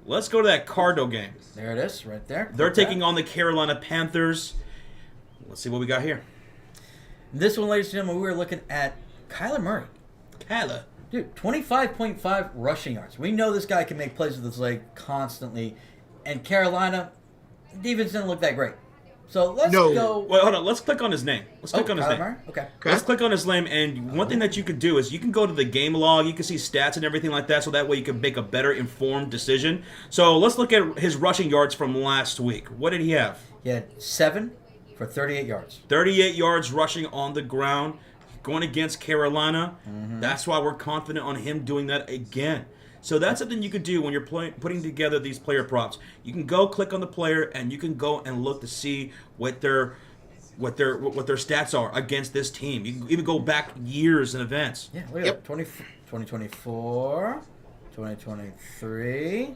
[SPEAKER 2] Let's go to that Cardinal game.
[SPEAKER 3] There it is, right there.
[SPEAKER 2] They're taking on the Carolina Panthers. Let's see what we got here.
[SPEAKER 3] This one, ladies and gentlemen, we were looking at Kyler Murray.
[SPEAKER 2] Kyler.
[SPEAKER 3] Dude, 25.5 rushing yards. We know this guy can make plays with his leg constantly. And Carolina, defense didn't look that great. So let's go.
[SPEAKER 2] Wait, hold on. Let's click on his name. Let's click on his
[SPEAKER 3] Kyler
[SPEAKER 2] name.
[SPEAKER 3] Murray? Okay.
[SPEAKER 2] Let's click on his name, and one thing that you could do is you can go to the game log, you can see stats and everything like that, so that way you can make a better informed decision. So let's look at his rushing yards from last week. What did he have?
[SPEAKER 3] He had 7 for 38 yards.
[SPEAKER 2] 38 yards rushing on the ground, going against Carolina. That's why we're confident on him doing that again. So that's something you could do when you're putting together these player props. You can go click on the player, and you can go and look to see what their stats are against this team. You can even go back years in advance.
[SPEAKER 3] Yeah, look at that. 2024, 2023.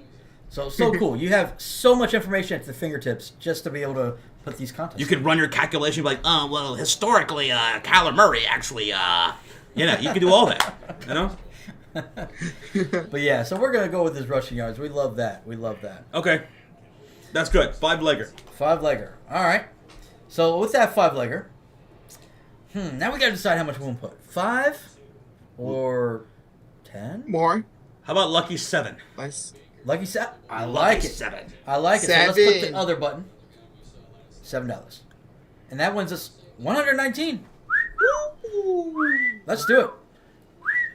[SPEAKER 3] So cool. You have so much information at the fingertips just to be able to put these contests.
[SPEAKER 2] You could run your calculation, be like, well, historically, Kyler Murray actually, you can do all that, you know?
[SPEAKER 3] But yeah, so we're gonna go with his rushing yards. We love that.
[SPEAKER 2] Okay, that's good. 5-legger.
[SPEAKER 3] 5-legger. All right. So with that 5-legger, now we gotta decide how much we want to put. 5 or 10?
[SPEAKER 1] More.
[SPEAKER 2] How about lucky 7?
[SPEAKER 1] Less.
[SPEAKER 3] Lucky 7. I like it.
[SPEAKER 2] 7.
[SPEAKER 3] I like it. So let's
[SPEAKER 1] 7.
[SPEAKER 3] click the other button. $7. And that wins us $119. Let's do it.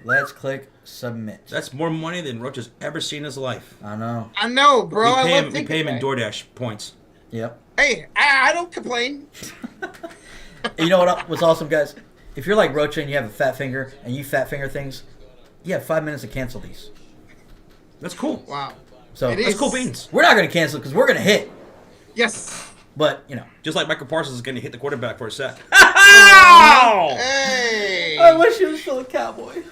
[SPEAKER 3] Let's click submit.
[SPEAKER 2] That's more money than Roach has ever seen in his life.
[SPEAKER 3] I know.
[SPEAKER 1] I know, bro.
[SPEAKER 2] We pay him in DoorDash points.
[SPEAKER 3] Yep.
[SPEAKER 1] Hey, I don't complain.
[SPEAKER 3] You know what was awesome, guys? If you're like Rocha and you have a fat finger and you fat finger things, you have 5 minutes to cancel these.
[SPEAKER 2] That's cool.
[SPEAKER 1] Wow.
[SPEAKER 3] So
[SPEAKER 1] It
[SPEAKER 2] That's
[SPEAKER 1] is.
[SPEAKER 2] cool beans.
[SPEAKER 3] we're not going to cancel because we're going to hit.
[SPEAKER 1] Yes.
[SPEAKER 3] But, you know.
[SPEAKER 2] Just like Michael Parsons is going to hit the quarterback for a sack.
[SPEAKER 1] Hey.
[SPEAKER 3] I wish it was still a Cowboy.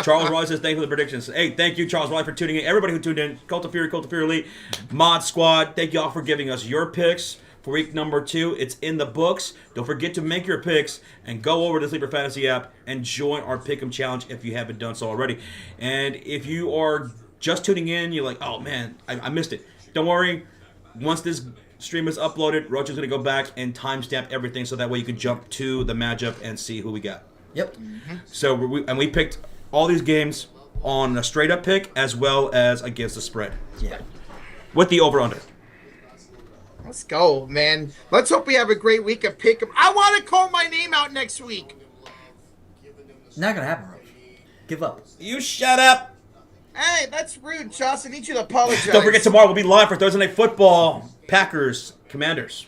[SPEAKER 2] Charles Roy says, thank you for the predictions. Hey, thank you, Charles Roy, for tuning in. Everybody who tuned in, Cult of Fury Elite, Mod Squad, thank you all for giving us your picks for week number 2. It's in the books. Don't forget to make your picks and go over to the Sleeper Fantasy app and join our Pick'em Challenge if you haven't done so already. And if you are just tuning in, you're like, oh man, I missed it. Don't worry. Once this stream is uploaded, Roach is going to go back and timestamp everything so that way you can jump to the matchup and see who we got.
[SPEAKER 3] Yep.
[SPEAKER 2] So we picked all these games on a straight up pick as well as against the spread
[SPEAKER 3] Yeah.
[SPEAKER 2] with the over under.
[SPEAKER 1] Let's go, man. Let's hope we have a great week of pick 'em. I want to call my name out next week.
[SPEAKER 3] Not going to happen, Roach. Give up.
[SPEAKER 2] You shut up.
[SPEAKER 1] Hey, that's rude, Joss. I need you to apologize.
[SPEAKER 2] Don't forget tomorrow we'll be live for Thursday Night Football. Packers, Commanders.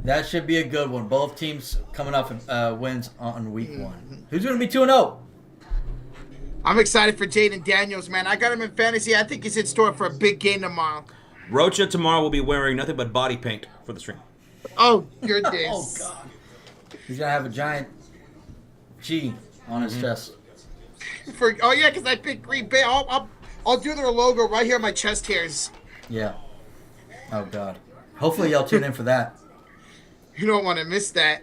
[SPEAKER 3] That should be a good one. Both teams coming off wins on week 1. Who's going to be 2-0?
[SPEAKER 1] I'm excited for Jaden Daniels, man. I got him in fantasy. I think he's in store for a big game tomorrow.
[SPEAKER 2] Rocha tomorrow will be wearing nothing but body paint for the stream.
[SPEAKER 1] Oh, goodness.
[SPEAKER 3] Oh God. He's gonna have a giant G on his chest.
[SPEAKER 1] Oh, yeah, because I picked Green Bay. I'll do their logo right here on my chest hairs.
[SPEAKER 3] Yeah. Oh God. Hopefully y'all tune in for that.
[SPEAKER 1] You don't want to miss that.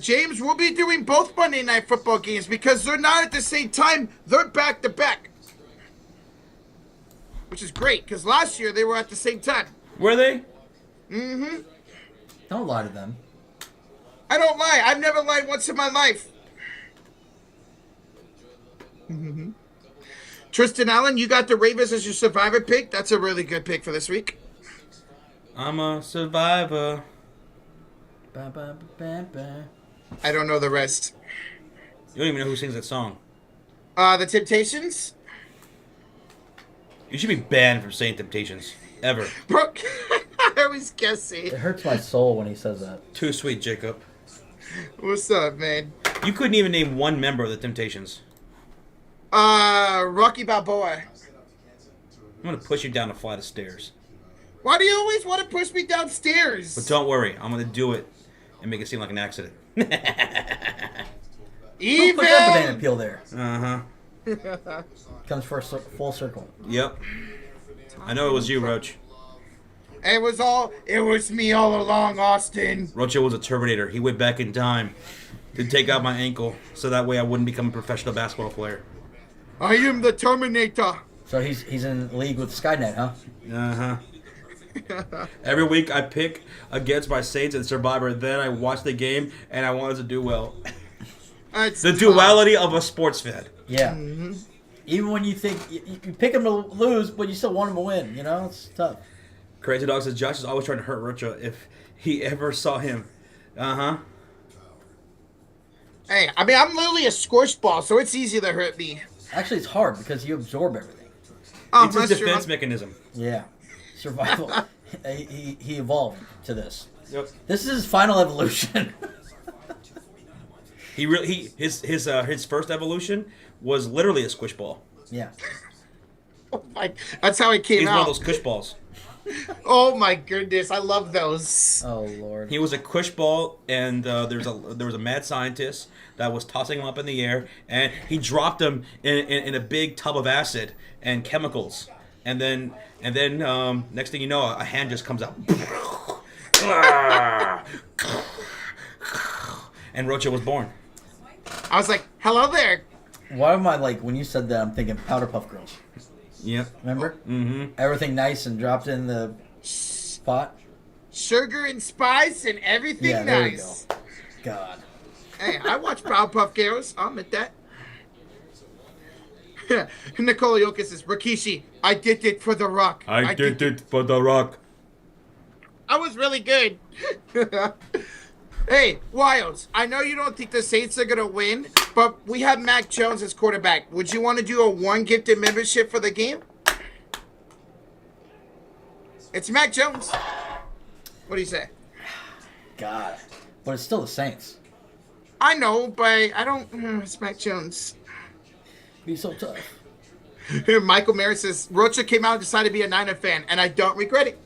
[SPEAKER 1] James, we'll be doing both Monday Night Football games because they're not at the same time. They're back-to-back. Which is great, because last year they were at the same time.
[SPEAKER 2] Were they?
[SPEAKER 1] Mm-hmm.
[SPEAKER 3] Don't lie to them.
[SPEAKER 1] I don't lie. I've never lied once in my life. Mm-hmm. Tristan Allen, you got the Ravens as your survivor pick. That's a really good pick for this week.
[SPEAKER 2] I'm a survivor.
[SPEAKER 3] Ba, ba, ba, ba.
[SPEAKER 1] I don't know the rest.
[SPEAKER 2] You don't even know who sings that song.
[SPEAKER 1] The Temptations?
[SPEAKER 2] You should be banned from saying Temptations. Ever.
[SPEAKER 1] Bro, I was guessing.
[SPEAKER 3] It hurts my soul when he says that.
[SPEAKER 2] Too sweet, Jacob.
[SPEAKER 1] What's up, man?
[SPEAKER 2] You couldn't even name one member of the Temptations.
[SPEAKER 1] Rocky Balboa.
[SPEAKER 2] I'm going to push you down a flight of stairs.
[SPEAKER 1] Why do you always want to push me downstairs?
[SPEAKER 2] But don't worry. I'm going to do it and make it seem like an accident.
[SPEAKER 3] Who put that banana peel there?
[SPEAKER 2] Uh-huh.
[SPEAKER 3] Comes for full circle.
[SPEAKER 2] Yep. I know it was you, Roach.
[SPEAKER 1] It was me all along, Austin.
[SPEAKER 2] Rocha was a Terminator. He went back in time to take out my ankle so that way I wouldn't become a professional basketball player.
[SPEAKER 1] I am the Terminator.
[SPEAKER 3] So he's in league with Skynet, huh?
[SPEAKER 2] Uh-huh. Every week I pick against my Saints and Survivor. Then I watch the game and I want us to do well. The duality of a sports fan.
[SPEAKER 3] Yeah.
[SPEAKER 1] Mm-hmm.
[SPEAKER 3] Even when you think you pick him to lose, but you still want him to win. You know, it's tough.
[SPEAKER 2] Crazy Dog says Josh is always trying to hurt Rocha if he ever saw him. Uh-huh.
[SPEAKER 1] Hey, I mean, I'm literally a squash ball, so it's easy to hurt me.
[SPEAKER 3] Actually, it's hard because you absorb everything.
[SPEAKER 1] Oh,
[SPEAKER 2] It's a defense mechanism.
[SPEAKER 3] Yeah. Survival. he evolved to this.
[SPEAKER 2] Yep.
[SPEAKER 3] This is his final evolution.
[SPEAKER 2] His first evolution was literally a squish ball.
[SPEAKER 3] Yeah.
[SPEAKER 1] Oh my, that's how it came
[SPEAKER 2] He's
[SPEAKER 1] out.
[SPEAKER 2] one of those squish balls.
[SPEAKER 1] Oh my goodness, I love those.
[SPEAKER 3] Oh Lord.
[SPEAKER 2] He was a squish ball, and there was a mad scientist that was tossing him up in the air, and he dropped him in a big tub of acid and chemicals, and then next thing you know, a hand just comes out, and Rocha was born.
[SPEAKER 1] I was like, hello there.
[SPEAKER 3] Why am I like when you said that? I'm thinking Powder Puff Girls.
[SPEAKER 2] Yep.
[SPEAKER 3] Remember?
[SPEAKER 2] Mm-hmm.
[SPEAKER 3] Everything nice and dropped in the pot.
[SPEAKER 1] Sugar and spice and everything
[SPEAKER 3] Yeah, there
[SPEAKER 1] nice.
[SPEAKER 3] you go. God.
[SPEAKER 1] Hey, I watch Powerpuff Girls. I'll admit that. Nikola Jokic says, Rikishi, I did it for The Rock.
[SPEAKER 2] I did it for The Rock.
[SPEAKER 1] I was really good. Hey, Wilds, I know you don't think the Saints are going to win, but we have Mac Jones as quarterback. Would you want to do a one gifted membership for the game? It's Mac Jones. What do you say?
[SPEAKER 3] God. But it's still the Saints.
[SPEAKER 1] I know, but I don't. It's Mac Jones.
[SPEAKER 3] Be so tough.
[SPEAKER 1] Michael Merritt says, Rocha came out and decided to be a Niner fan, and I don't regret it.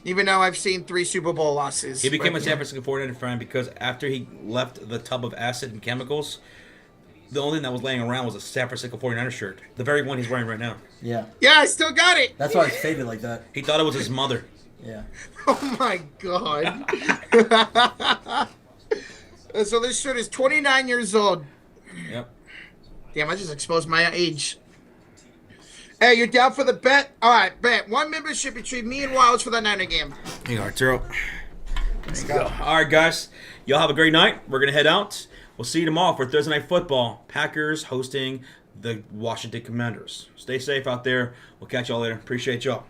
[SPEAKER 1] Even though I've seen 3 Super Bowl losses.
[SPEAKER 2] He became
[SPEAKER 1] but,
[SPEAKER 2] a San Francisco 49er fan because after he left the tub of acid and chemicals, the only thing that was laying around was a San Francisco 49er shirt. The very one he's wearing right now.
[SPEAKER 3] Yeah.
[SPEAKER 1] Yeah, I still got it.
[SPEAKER 3] That's why it's faded like that.
[SPEAKER 2] He thought it was his mother.
[SPEAKER 3] Yeah.
[SPEAKER 1] Oh my God. So this shirt is 29 years old.
[SPEAKER 2] Yep.
[SPEAKER 1] Damn, I just exposed my age. Hey, you down for the bet? All right, bet. One membership between me and Wilds for the Niner game.
[SPEAKER 2] Here you go, Arturo. Let's go. All right, guys. Y'all have a great night. We're going to head out. We'll see you tomorrow for Thursday Night Football. Packers hosting the Washington Commanders. Stay safe out there. We'll catch y'all later. Appreciate y'all.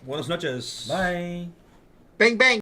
[SPEAKER 2] Buenas noches.
[SPEAKER 3] Bye.
[SPEAKER 1] Bang, bang.